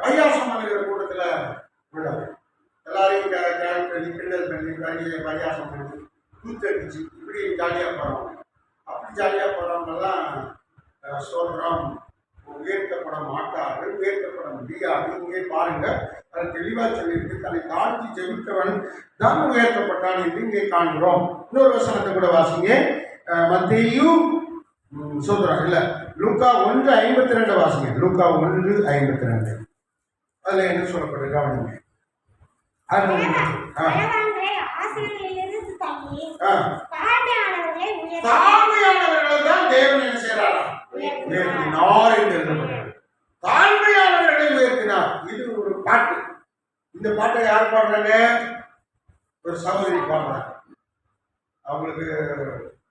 பரியாசம் பண்ணுகிற கூட்டத்துல உள்ளது. எல்லாரையும் கிண்டல் பண்ணி பரியாசம் பண்ணி கூத்தடிச்சு இப்படி ஜாலியா போறவங்க. அப்படி ஜாலியா போறவங்கெல்லாம் சோதரம் உயர்த்தப்பட மாட்டார்கள், உயர்த்தப்பட முடியாது. இங்கே பாருங்க, அது தெளிவா சொல்லியிருக்கு. தன்னை தாழ்த்தி ஜெபித்தவன் தான் உயர்த்தப்பட்டான் என்று இங்கே காண்கிறோம். இன்னொரு வசனத்தை கூட வாசிங்க. மத்தேயு சோதரம் இல்ல, லூக்கா 1:52 வாசிங்க. லூக்கா 1:52 அதுல என்ன சொல்லப்படுது கவனிங்க. தாழ்மையானவர்கள் தான் தேவன் என்ன செய்யறாரா? உயர்த்தினார் என்று எழுதப்படுகிறது. தாழ்மையானவர்களை உயர்த்தினார். இது ஒரு பாட்டு. இந்த பாட்டை யார் பாடுறாங்க? ஒரு சகோதரி பாடுறாங்க. அவங்களுக்கு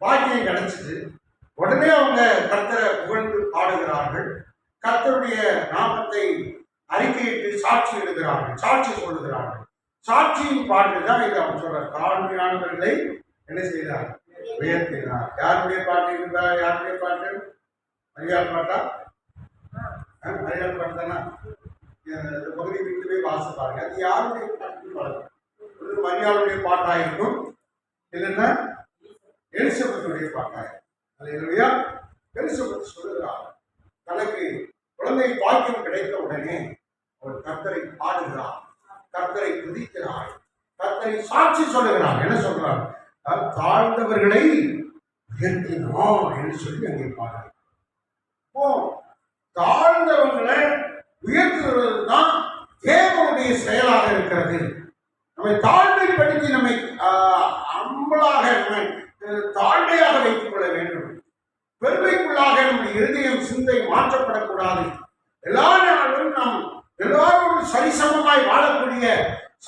பாக்கியம் கிடைச்சிட்டு உடனே அவங்க கர்த்தரை புகழ்ந்து பாடுகிறார்கள். கர்த்தருடைய நாமத்தை அறிக்கையிட்டு சாட்சி எழுதுகிறார்கள், சாட்சி சொல்லுகிறார்கள். சாட்சியின் பாட்டு தான் இது. அவங்க சொல்ற தாழ்மையானவர்களை என்ன செய்தார்? உயர்த்தினார். யாருடைய பாட்டு இருந்தா? யாருடைய பாட்டு? மரியாள் பாட்டா? மரியாள் பாட்டு தானா? இந்த பகுதி வீட்டு போய் வாசி பாருங்க. அது யாருடைய பாட்டு பாருங்க. மரியாளுடைய பாட்டாயிருக்கும், இல்லைன்னா எலிசபெத்துடைய பாட்டாயிருக்கும். அல்லேலூயா. எலிசபெத் சொல்லுகிறார், தனக்கு குழந்தை பாக்கியம் கிடைத்த உடனே அவர் கர்த்தரை பாடுகிறார், கர்த்தரை துதிக்கிறார், கர்த்தரை சாட்சி சொல்லுகிறார். என்ன சொல்றார்? தாழ்ந்தவர்களை உயர்த்தினோம் என்று சொல்லி அங்கே பாடுறார். தாழ்ந்தவர்களை உயர்த்துவது தான் தேவனுடைய செயலாக இருக்கிறது. நம்மை தாழ்மைப்படுத்தி நம்மை அம்பலாக நம்மை தாழ்மையாக வைத்துக் கொள்ள வேண்டும். பெருமைக்குள்ளாக நம்முடைய இருதயம் சிந்தை மாற்றப்படக்கூடாது. எல்லா நாளும் நாம் எல்லாரோடும் சரிசமமாய் வாழக்கூடிய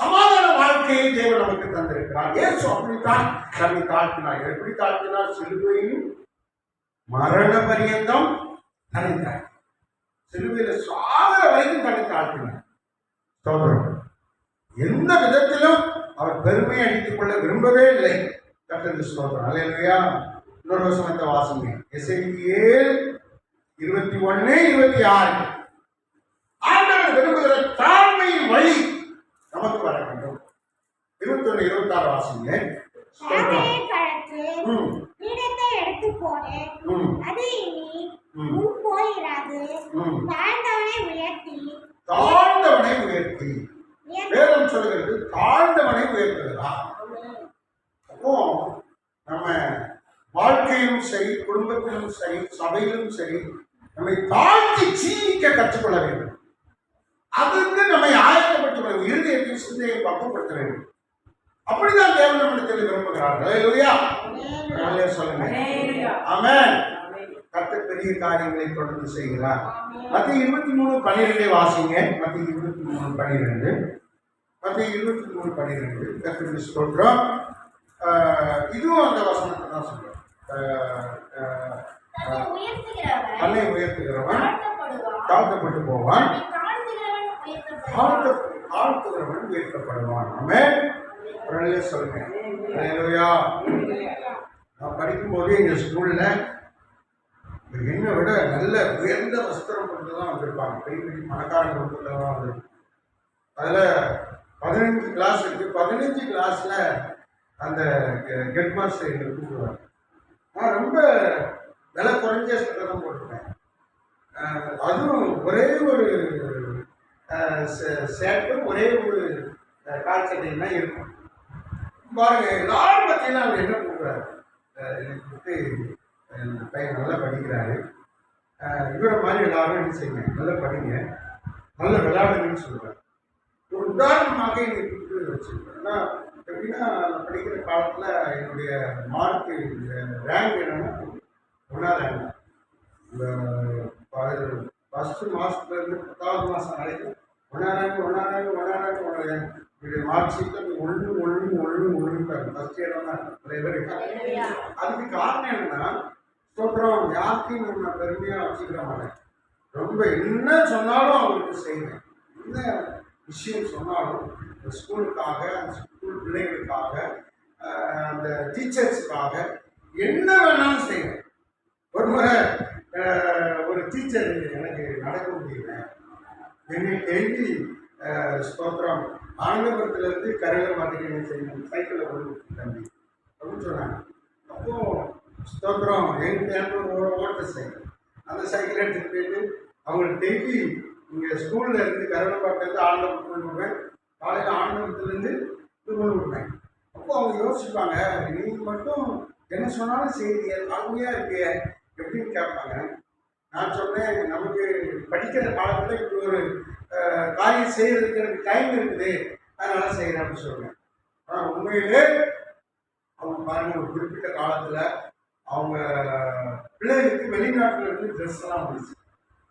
சமாதான வாழ்க்கையை தேவன் நமக்கு தந்திருக்கிறார். இயேசு அப்படித்தான் தன்னை தாழ்த்தினார். எப்படி தாழ்த்தினார்? சிலுவையில் மரண பரியந்தம் தன்னை தாழ்த்தினார். சிலுவையில சாகர வரைக்கும் தன்னை தாழ்த்தினார். சோதரம் எந்த விதத்திலும் அவர் பெருமை அடித்துக் கொள்ள விரும்பவே இல்லை. கர்த்தருக்கு ஸ்தோத்திரம். அல்லேலூயா. இன்னொரு வசனத்தை வாசிங்க. எசேக்கியேல் 21:26. ஆண்டவர் விரும்புகிற தாழ்மையின் வழி நமக்கு வர வேண்டும். 21:26 வாசிங்க. தாழ்ந்தவனை உயர்த்தி வேதம் சொல்கிறது, தாழ்ந்தவனை உயர்த்துகிறார். அப்போ நம்ம வாழ்க்கையிலும் சரி, குடும்பத்திலும் சரி, சபையிலும் சரி, நம்மை தாழ்த்தி ஜீவிக்க கற்றுக்கொள்ள வேண்டும். அதற்கு நம்மை ஆயத்தப்படுத்த வேண்டும். இருதயத்தின் சிந்தையை பக்குவப்படுத்த வேண்டும். அப்படிதான் தேவன் நம்மிடத்தில் விரும்புகிறார்கள். சொல்லுங்க. ஆமென். கர்த்தர் பெரிய காரியங்களை தொடர்ந்து செய்கிறார். மத்திய 23:12 வாசிங்க. மத்திய 23:12 கர்த்தருக்கு ஸ்தோத்திரம். இதுவும் அந்த வசனத்தை தான் சொல்றோம். தன்னை உயர்த்துகிறவன் தாழ்த்தப்பட்டு போவான், தாழ்த்துகிறவன் உயர்த்தப்படுவான். ஆமென். சொல்லுங்க. அல்லேலூயா. நான் படிக்கும் போது எங்க ஸ்கூல்ல என்னை விட நல்ல உயர்ந்த வஸ்திரம் கொண்டு தான் வந்திருப்பாங்க. பெரிய பெரிய பணக்காரங்க கொண்டு தான் வந்திருப்பாங்க. அதில் 15 கிளாஸ் இருக்கு. 15 கிளாஸ்ல அந்த ஹெட் மாஸ்டர் எங்களை கூப்பிடுவாங்க. நான் ரொம்ப விலை குறைஞ்ச சட்டை தான் போட்டிருக்கேன். அதுவும் ஒரே ஒரு சேட்டும் ஒரே ஒரு கால் சட்டையும் தான் இருக்கும். பாருங்க, எல்லாரும் பார்த்தீங்கன்னா அவர் என்ன கூப்பிடுறாரு, எனக்கு வந்து இந்த பையன் நல்லா படிக்கிறாரு, இவரை மாதிரி எல்லாரும் என்ன செய்யுங்க, நல்லா படிங்க, நல்லா விளையாடுங்கன்னு சொல்கிறார். ஒரு உதாரணமாக இன்னைக்கு கொடுத்து வச்சுருக்கேன். ஏன்னா எப்படின்னா நான் படிக்கிற காலத்தில் என்னுடைய மார்க்கு ரேங்க் என்னன்னா 1ஆம் ரேங்க். இந்த ஃபஸ்ட்டு மாதத்துலேருந்து 10வது மாதம் வரைக்கும் 1ஆம் ரேங்க் என்னுடைய மார்க் ஷீட்டில் ஒன்று ஃபஸ்ட் இடம் தான் இருக்கும். அதுக்கு காரணம் என்னன்னா ஸ்தோத்திரம், யாருக்கையும் நம்ம பெருமையாக வச்சுக்கிற மாட்டேன். ரொம்ப என்ன சொன்னாலும் அவங்களுக்கு செய்வேன். என்ன விஷயம் சொன்னாலும் அந்த ஸ்கூலுக்காக, அந்த ஸ்கூல் பிள்ளைகளுக்காக, அந்த டீச்சர்ஸுக்காக என்ன வேணாலும் செய்வேன். ஒரு முறை ஒரு டீச்சர் எனக்கு நடக்க முடியல, என்னை டெய்லி ஸ்தோத்திரம் ஆனந்தபுரத்துலேருந்து கரையில் மாட்டிக்க செய்யணும், சைக்கிளில் கொண்டு தம்பி அப்படின்னு சொன்னாங்க. அப்போது ஸ்தோத்திரம் எனக்கு ஓட்ட சைக்கிள், அந்த சைக்கிள் எடுத்துகிட்டு போயிட்டு அவங்களுக்கு டெய்லி இங்கே ஸ்கூலில் இருந்து கருவப்பாட்டிலேருந்து ஆனந்தபுரம் கொண்டு விடுவேன், காலையில் ஆனந்தபுரத்துலேருந்து இது கொண்டு விடுவேன். அப்போது அவங்க யோசிப்பாங்க, நீங்கள் மட்டும் என்ன சொன்னாலும் செய்திய தாழ்மையாக இருக்கிய எப்படின்னு கேட்பாங்க. நான் சொன்னேன், நமக்கு படிக்கிற காலத்தில் இப்படி ஒரு காரியம் செய்கிறதுக்கு எனக்கு டைம் இருக்குது, அதனால் செய்கிறேன் அப்படின்னு சொல்லுவேன். ஆனால் உண்மையிலே அவங்க பாருங்கள், ஒரு குறிப்பிட்ட காலத்தில் அவங்க பிள்ளைகளுக்கு வெளிநாட்டில் இருந்து ட்ரெஸ்ஸெல்லாம் வந்துச்சு.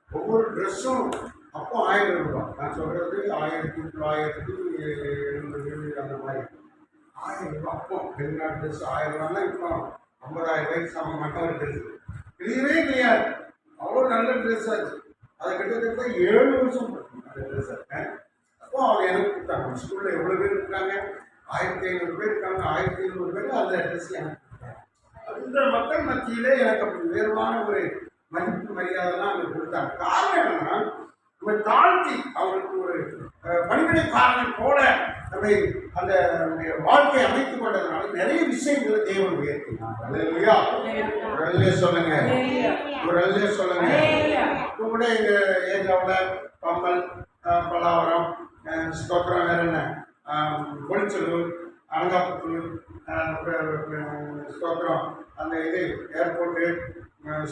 ஒவ்வொரு ட்ரெஸ்ஸும் அப்போ 1000 ரூபாய். நான் சொல்கிறது 1970 அந்த மாதிரி 1000 ரூபாய். அப்போ வெளிநாட்டு ட்ரெஸ் 1000 ரூபாய்னா இப்போ 50,000 ரூபாய்க்கு சம மட்டும் ஒரு ட்ரெஸ் கிடையவே கிடையாது. அவ்வளோ நல்ல ட்ரெஸ் ஆச்சு. அதை கிட்டத்தட்ட 7 வருஷம் அந்த ட்ரெஸ்ஸை. அப்போ அவங்க எனக்கு கொடுத்தாங்க. ஸ்கூலில் எவ்வளோ பேர் இருக்காங்க, 1500 பேர் இருக்காங்க, 1500 பேர் அந்த ட்ரெஸ் எனக்கு கொடுத்தாங்க. அந்த மக்கள் மத்தியிலே எனக்கு அப்படி உயர்வான ஒரு மதிப்பு மரியாதைலாம் அவங்க கொடுத்தாங்க. காரணம் என்னன்னா, நம்ம தாழ்த்தி அவங்களுக்கு ஒரு பணிவிடைக்காரனை போல நம்மை அந்த வாழ்க்கையை அமைத்துக் கொண்டதுனால நிறைய விஷயங்களை தேவன் உயர்த்தினார். அல்லேலூயா. ஒரு அல்லேலூயா சொல்லுங்க, ஒரு அல்லேலூயா சொல்லுங்க. இப்போ கூட எங்கள் ஏரியாவில் பம்மல், பல்லாவரம், ஸ்தோத்திரம், வேற என்ன கொளிச்சலூர், அனங்காபுத்தூர், ஸ்தோத்திரம் அந்த இது ஏர்போர்ட்டு,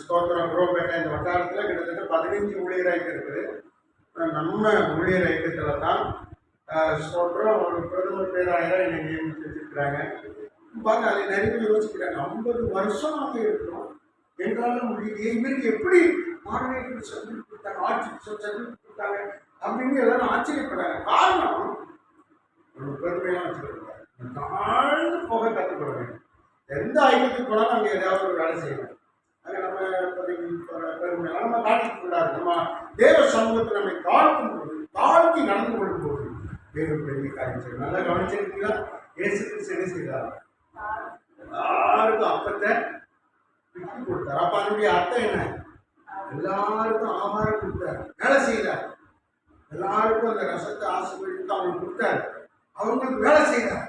ஸ்தோத்திரம், குரோபேட்டை, இந்த வட்டாரத்தில் கிட்டத்தட்ட 15 ஊழியர் ஐக்கியம் இருக்குது. நம்ம ஊழியர் ஐக்கியத்தில் தான் ஸ்தோத்திரம் ஒரு பிரதமர் பேராயிரம் என்னை நியமித்து வச்சுருக்கிறாங்க. பாருங்க, அதை நிறைய பேர் யோசிக்கிறாங்க, 50 வருஷம் நாங்கள் இருக்கிறோம், எங்களால் முடியுது, இவருக்கு எப்படி மாநிலத்துக்கு சர்டிஃபிகேட் கொடுத்தாங்க, ஆட்சிக்கு சர்டிஃபிகேட் கொடுத்தாங்க அப்படின்னு எல்லாரும் ஆச்சரியப்படுறாங்க. காரணம் ஒரு பெருமையாக வச்சுருக்காங்க. தாழ்ந்து போக கற்றுக்கொள்ள வேண்டும். எந்த ஐக்கியத்துக்கு போனாலும் அங்கே ஏதாவது ஒரு வேலை செய்யணும். அங்கே நம்ம பெருமையெல்லாம் நம்ம காட்டிக் கொள்ளாது. நம்ம தேவ சமூகத்தை நம்மை தாழ்த்தும் போது, தாழ்த்தி நடந்து கொள்ளும் போது தேவன் பெரிய காரியம் செய்யும். நல்லா கவனிச்சிருக்கீங்களா? இயேசு கிறிஸ்து என்ன செய்தார்? எல்லாருக்கும் அப்பத்தை விட்டு கொடுத்தார். அப்ப அதனுடைய அர்த்தம் என்ன? எல்லாருக்கும் ஆகாரம் கொடுத்தார், வேலை செய்தார். எல்லாருக்கும் அந்த ரசத்தை ஆசீர்வதித்து அவங்களுக்கு கொடுத்தார், அவங்களுக்கு வேலை செய்தார்.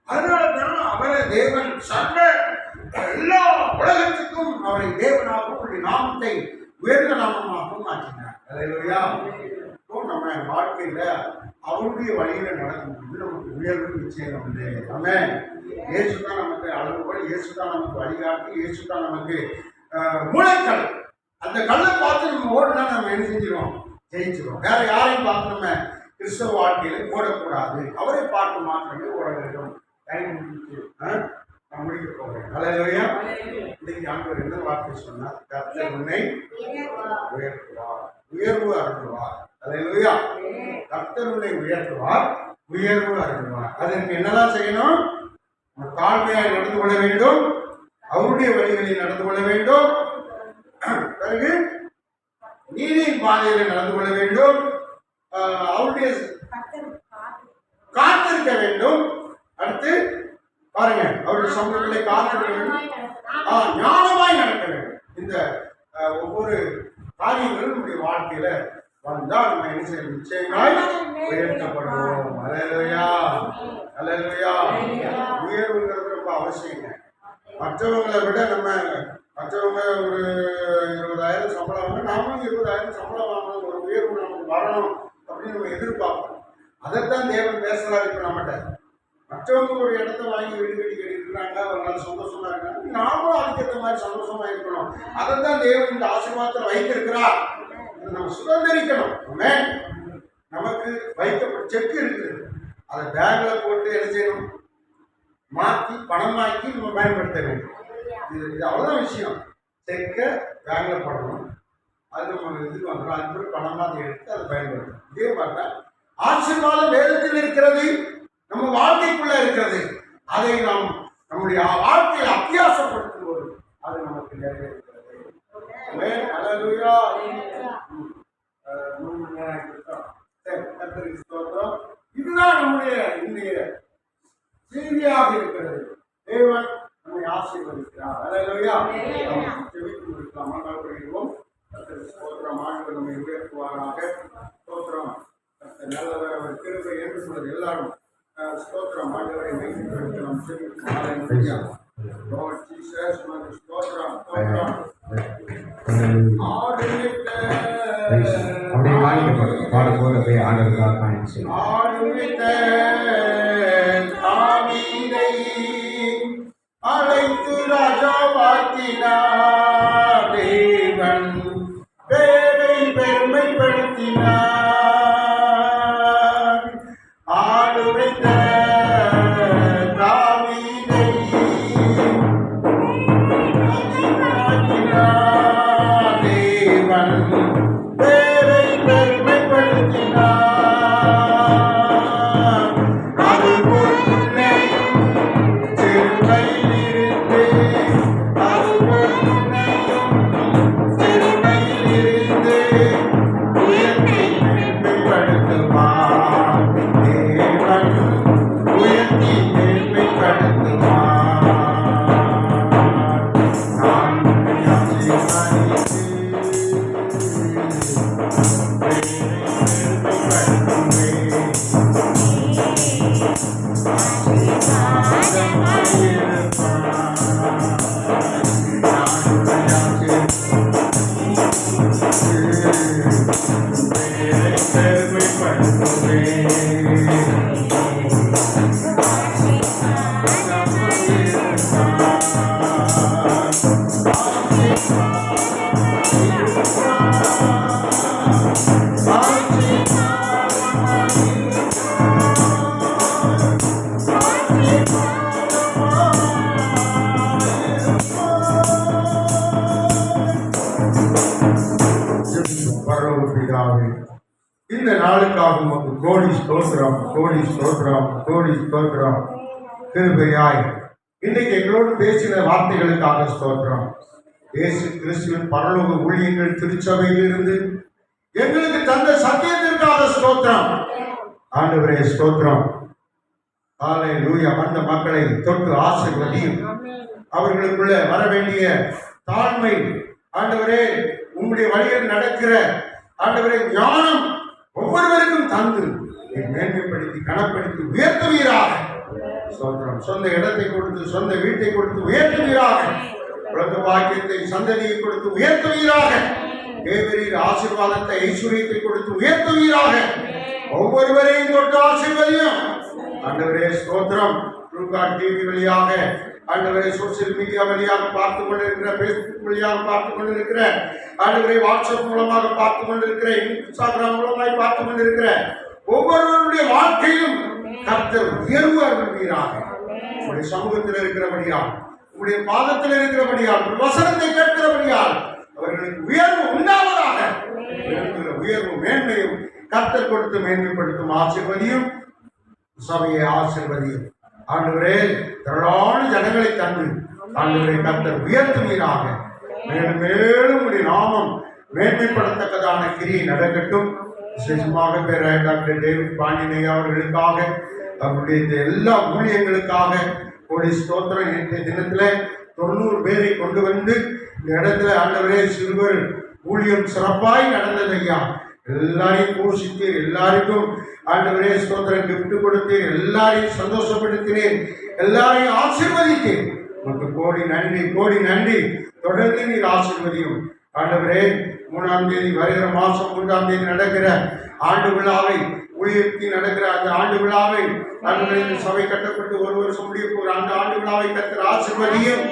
அதனால தான் அவரை தேவன் சர்வ எல்லா உலகத்துக்கும் அவரை தேவனாகவும் அவருடைய நாமத்தை உயர்ந்த நாமமாகவும் மாற்றினார். அல்லேலூயா. இப்போ நம்ம வாழ்க்கையில அவருடைய வழியில நடக்கும்போது நமக்கு உயர்வு நிச்சயம் உண்டு. ஆமென். இயேசு தான் நமக்கு அளவுகோல், இயேசு தான் நமக்கு வழிகாட்டி, இயேசு தான் நமக்கு மூளைக்கல். அந்த கல்லை பார்த்து நம்ம ஓடுனா நம்ம என்ன செஞ்சிடும்? ஜெயிச்சிடும். வேற யாரையும் பார்த்து நம்ம கிறிஸ்தவ வாழ்க்கையில ஓடக்கூடாது, அவரை பார்த்து மாத்திரமே ஓட வேண்டும். டைம் நான் முடிக்க போகிறேன். அல்லேலூயா. இன்னைக்கு ஆண்டவர் என்ன வார்த்தை சொன்னார்? கர்த்தர் உன்னை உயர்த்துவார், உயர்வு அருள்வார். அல்லேலூயா. கர்த்தர் உன்னை உயர்த்துவார், உயர்வு அருள்வார். அதற்கு என்னதான் செய்யணும்? தாழ்மையாய் நடந்து கொள்ள வேண்டும், அவருடைய வழிகளில் நடந்து கொள்ள வேண்டும், பிறகு நீதியின் பாதையில் நடந்து கொள்ள வேண்டும், அவருடைய காத்திருக்க வேண்டும். அடுத்து பாருங்க, அவருடைய சமூகத்திலே காத்திருக்க வேண்டும், ஞானமாய் நடக்க வேண்டும். இந்த ஒவ்வொரு காரியங்களும் நம்முடைய வாழ்க்கையில வந்தால் நம்ம என்ன செய்யணும்? நிச்சயமாய் உயர்த்தப்படுவோம். அல்லேலூயா. அல்லேலூயா. உயர்வுங்கிறது ரொம்ப அவசியங்க. மற்றவங்களை விட மற்றவங்க ஒரு 20,000 சம்பளம் வாங்க, நாமளும் 20,000 சம்பளம் வாங்கணும், ஒரு உயர்வு நமக்கு வரணும் அப்படின்னு நம்ம எதிர்பார்ப்போம். அதைத்தான் தேவன் பேசுறாரு இப்ப நம்மகிட்ட. மற்றவங்க ஒரு இடத்த வாங்கி வீடு கட்டி இருக்கிறாங்க, ஒரு நாள் சந்தோஷமா இருக்காங்க, நாமளும் அதுக்கேற்ற மாதிரி சந்தோஷமா இருக்கணும். அதைத்தான் தேவன் இந்த ஆசீர்வாதத்தில் வைத்திருக்கிறார். நம்ம சுதந்திரிக்கணும். நமக்கு வைக்கப்பட்ட செக் இருக்குது, அதை பேங்க்ல போட்டு என்ன செய்யணும், மாற்றி பணமாக்கி நம்ம பயன்படுத்த வேண்டும். இது அவ்வளோதான் விஷயம். செக்கை பேங்க்ல போடணும், அது நம்ம இதுக்கு வந்துடும், அதுக்கு ஒரு பணமாக அதை எடுத்து அதை பயன்படுத்தணும். இதே மாதிரி தான் ஆசீர்வாதம் வேதத்தில் இருக்கிறது, நம்ம வாழ்க்கைக்குள்ள இருக்கிறது. அதை நாம் நம்முடைய வாழ்க்கையில் அத்தியாசப்படுத்தும் போது அது நமக்கு நிறைவேறுகிறது. அல்லேலூயா. 3 மணி நேரம் கொடுத்தோம். சரி, கர்த்தருக்கு ஸ்தோத்திரம். இதுதான் நம்முடைய இன்றைய செய்தியாக இருக்கிறது. தேவன் நம்மை ஆசீர்வதிக்கிறார். அல்லேலூயா. ஜெபித்து முடிக்கலாம். மனதால் கர்த்தருக்கு ஸ்தோத்திரம். ஆண்டவர் நம்மை உயர்த்துவாராக. ஸ்தோத்திரம். கர்த்தர் நல்லவர், அவர் கிருபை என்று சொல்வது எல்லாரும் ஸ்தோத்திரம். ஆண்டவரை மையப்படுத்தி நாம் செபிக்கிறோம். Lord Jesus, உமக்கு ஸ்தோத்திரம். ஸ்தோத்திரம். அப்படியே பாடும்போது அப்படியே ஆண்டவருக்காக பயணம் செய்யும். அழைத்து ராஜாவாக்கினார், தேவன் பேரை பெருமைப்படுத்தினார். ஆடு வைத்த தாவீதை ராஜாவாக்கினார், தேவன் பேரை பெருமைப்படுத்தினார். அது ஒரு இந்த நாளுக்காக உமக்கு கோடி ஸ்தோத்திரம், கோடி ஸ்தோத்திரம், கோடி ஸ்தோத்திரம். கிருபையாய் இன்றைக்கு எங்களோடு பேசின வார்த்தைகளுக்காக ஸ்தோத்திரம். இயேசு கிறிஸ்துவின் பரலோக ஊழியங்கள் திருச்சபையிலிருந்து எங்களுக்கு தந்த சத்தியத்திற்காக ஸ்தோத்திரம். ஆண்டவரே ஸ்தோத்திரம். ஹல்லேலூயா. வந்த மக்களை தொட்டு ஆசீர்வதியும். அவர்களுக்குள்ள வர வேண்டிய தாழ்மை ஆண்டவரே, உங்களுடைய வழியில் நடக்கிற ஆண்டவரே ஞானம் ஒவ்வொருவருக்கும் தந்து மேன்மைப்படுத்தி கனப்படுத்தி உயர்த்துவீராக. ஸ்தோத்திரம். சொந்த இடத்தை கொடுத்து, சொந்த வீட்டை கொடுத்து உயர்த்துவீராக. குழந்தை பாக்கியத்தை, சந்ததியை கொடுத்து உயர்த்துவீராக. தேவரீர் ஆசீர்வாதத்தை, ஐஸ்வர்யத்தை கொடுத்து உயர்த்துவீராக. ஒவ்வொருவரையும் தொட்டு ஆசீர்வதியும். ஆண்டவரே ஸ்தோத்திரம். டிவி வழியாக ஆண்டவரை சோசியல் மீடியா வழியாக பார்த்து கொண்டிருக்கிற, பேஸ்புக் வழியாக பார்த்து கொண்டிருக்கிற, ஆண்டவரை வாட்ஸ்அப் மூலமாக பார்த்து கொண்டிருக்கிற, இன்ஸ்டாகிராம் மூலமாக பார்த்து கொண்டிருக்கிற ஒவ்வொருவருடைய வாழ்க்கையும் கர்த்தர் உயர்வு அருள்வீராக. உங்களுடைய சமூகத்தில் இருக்கிறபடியால், உங்களுடைய பாதத்தில் இருக்கிறபடியால், வசனத்தை கேட்கிறபடியால் அவர்களுக்கு உயர்வு உண்டாவதாக. உயர்வு மேன்மையும் கர்த்தர் கொடுத்து மேன்மைப்படுத்தும் ஆசீர்வதியும். சபையை ஆசீர்வதியும். ஆண்டவரே திரளான ஜனங்களை தந்து ஆண்டவரை கர்த்தர் உயர்த்துவீராக. மேலும் மேலும் உடைய நாமம் மேன்மைப்படத்தக்கதான கிரியை நடக்கட்டும். விசேஷமாக பேராய டாக்டர் டேவிட் பாண்டியன் அவர்களுக்காக, அவருடைய இந்த எல்லா ஊழியங்களுக்காக கோடி ஸ்தோத்திரம். இன்றைய தினத்துல 90 பேரை கொண்டு வந்து இந்த இடத்துல ஆண்டவரே சிறுவர் ஊழியம் சிறப்பாய் நடந்தது ஐயா. எல்லாரையும் போஷித்தீர், எல்லாருக்கும் ஆண்டவரே ஸ்தோத்திரம் கிஃப்ட் கொடுத்தீர், எல்லாரையும் சந்தோஷப்படுத்தினேன், எல்லாரையும் ஆசீர்வதித்தேன். உங்களுக்கு கோடி நன்றி, கோடி நன்றி. தொடர்ந்து நீர் ஆசீர்வதியும் ஆண்டவரே. 3ஆம் தேதி வருகிற மாதம் 3ஆம் தேதி நடக்கிற ஆண்டு விழாவை, ஊழியத்தில் நடக்கிற அந்த ஆண்டு விழாவை ஆண்டவரே, சபை கட்டப்பட்டு 1 வருஷம் முடிய போகிற அந்த ஆண்டு விழாவை கர்த்தர் ஆசீர்வதியும்.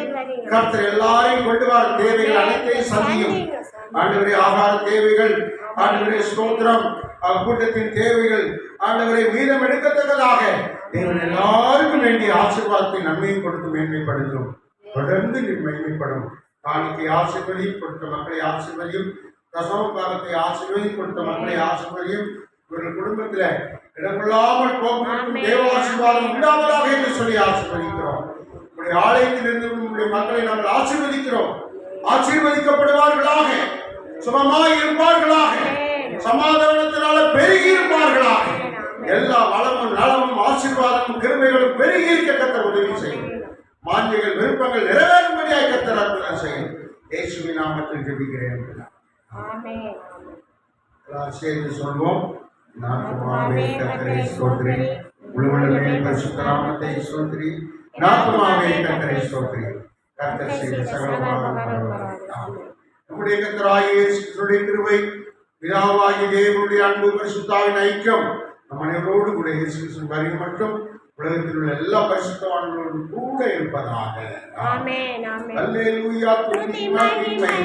கர்த்தர் எல்லாரையும் கொண்டு வர தேவைகள் அனைத்தையும் சந்தியும். ஆண்டவரே ஆகார தேவைகள், ஆண்டவரே ஸ்தோத்திரம், கூட்டத்தின் தேவைகள் ஆண்டவரை மீதம் எடுக்கத்தக்கதாக தேவன் எல்லாருக்கும் வேண்டிய ஆசீர்வாதத்தை நன்மையை கொடுத்து மேன்மைப்படுத்தும். தொடர்ந்து நீ மேன்மைப்படும். காணிக்கை ஆசீர்வதியும், கொடுத்த மக்களை ஆசீர்வதியும், தசம பாகத்தை ஆசீர்வதியும், கொடுத்த மக்களை ஆசீர்வதியும். இவர்கள் குடும்பத்தில் இடமில்லாமல் போக்குவரத்து தேவ ஆசீர்வாதம் உண்டாவதாக என்று சொல்லி ஆசீர்வதிக்கிறோம். உங்களுடைய ஆலயத்திலிருந்து உங்களுடைய மக்களை நாங்கள் ஆசீர்வதிக்கிறோம். ஆசீர்வதிக்கப்படுவார்களாக, சுகமாய் இருப்பார்களாக, சமாதானத்தினால பெருகி இருப்பார்களாக, எல்லா வளமும் நலமும் ஆசீர்வாதமும் கிருபைகளும் பெருகி இருக்க கர்த்தர் உதவி செய்யும். மாண்புகள் விருப்பங்கள் நிறைவேறும்படியாய் கர்த்தர் அற்புதம் செய்யும். இயேசுவின் நாமத்தில் ஜெபிக்கிறேன். சேர்த்து சொல்வோம். நாத்துமாவே கர்த்தரை ஸ்தோத்திரி, முழுவதுமே பரிசுத்த நாமத்தை ஸ்தோத்திரி. நாத்துமாவே கர்த்தரை ஸ்தோத்திரி, கர்த்தர் செய்த சகலமாக நம்முடைய கர்த்தராகிய இயேசு கிறிஸ்துவின் கிருபை, பிதாவாகிய தேவனுடைய அன்பு, பரிசுத்தாவின் ஐக்கியம் நம் அனைவரோடு கூட இயேசு கிறிஸ்துவின் வருகை மற்றும் உலகத்தில் உள்ள எல்லா பரிசுத்தவான்களோடும் கூட இருப்பதாக. ஆமென். அல்லேலூயா. துதி மகிமை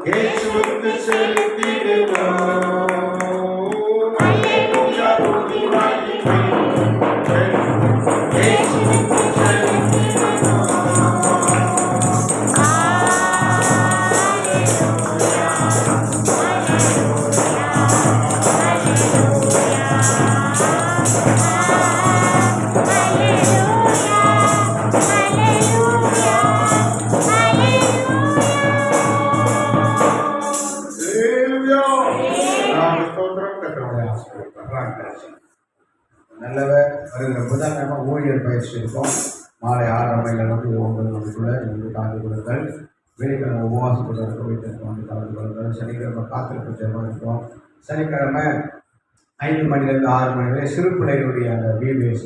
இயேசுவுக்கு செலுத்திடுவோம். அல்லேலூயா. துதி மகிமை இயேசுவுக்கு செலுத்திடுவோம். நல்லவர். வருகிற புதன்கிழமை ஊழியர் பயிற்சி இருக்கும். மாலை 6:30 மணிக்கு 9 மணிக்குள்ள கலந்து கொள்ளுங்கள். வெள்ளிக்கிழமை உபவாசப்பட்டு வீட்டிற்கு வந்து கலந்து கொள்ளுங்கள். சனிக்கிழமை காத்திருப்பு ஜெபம் இருக்கும். சனிக்கிழமை 5 மணிலேருந்து 6 மணி வரை சிறு பிள்ளைகளுடைய அந்த பிபிஎஸ்,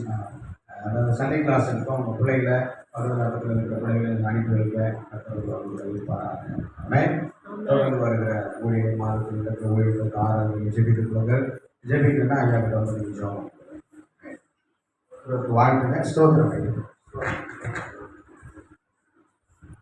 அதாவது சண்டே கிளாஸ் இருக்கும். அவங்க பிள்ளைகளை பக்கத்தில் இருக்கிற பிள்ளைகளை அனுப்பி வைக்க இருப்பாராங்க. தொடர்ந்து வருகிற ஊழியர் மாதத்தில் இருக்கிற ஊழியர்களுக்கு ஆராதனை ஜெபித்துக் கொள்ளுங்கள். ஜெபிக்கணும்னா ஐயா கிட்ட வந்து நிமிஷம் வாழ்த்துங்க. ஸ்தோத்திரம்.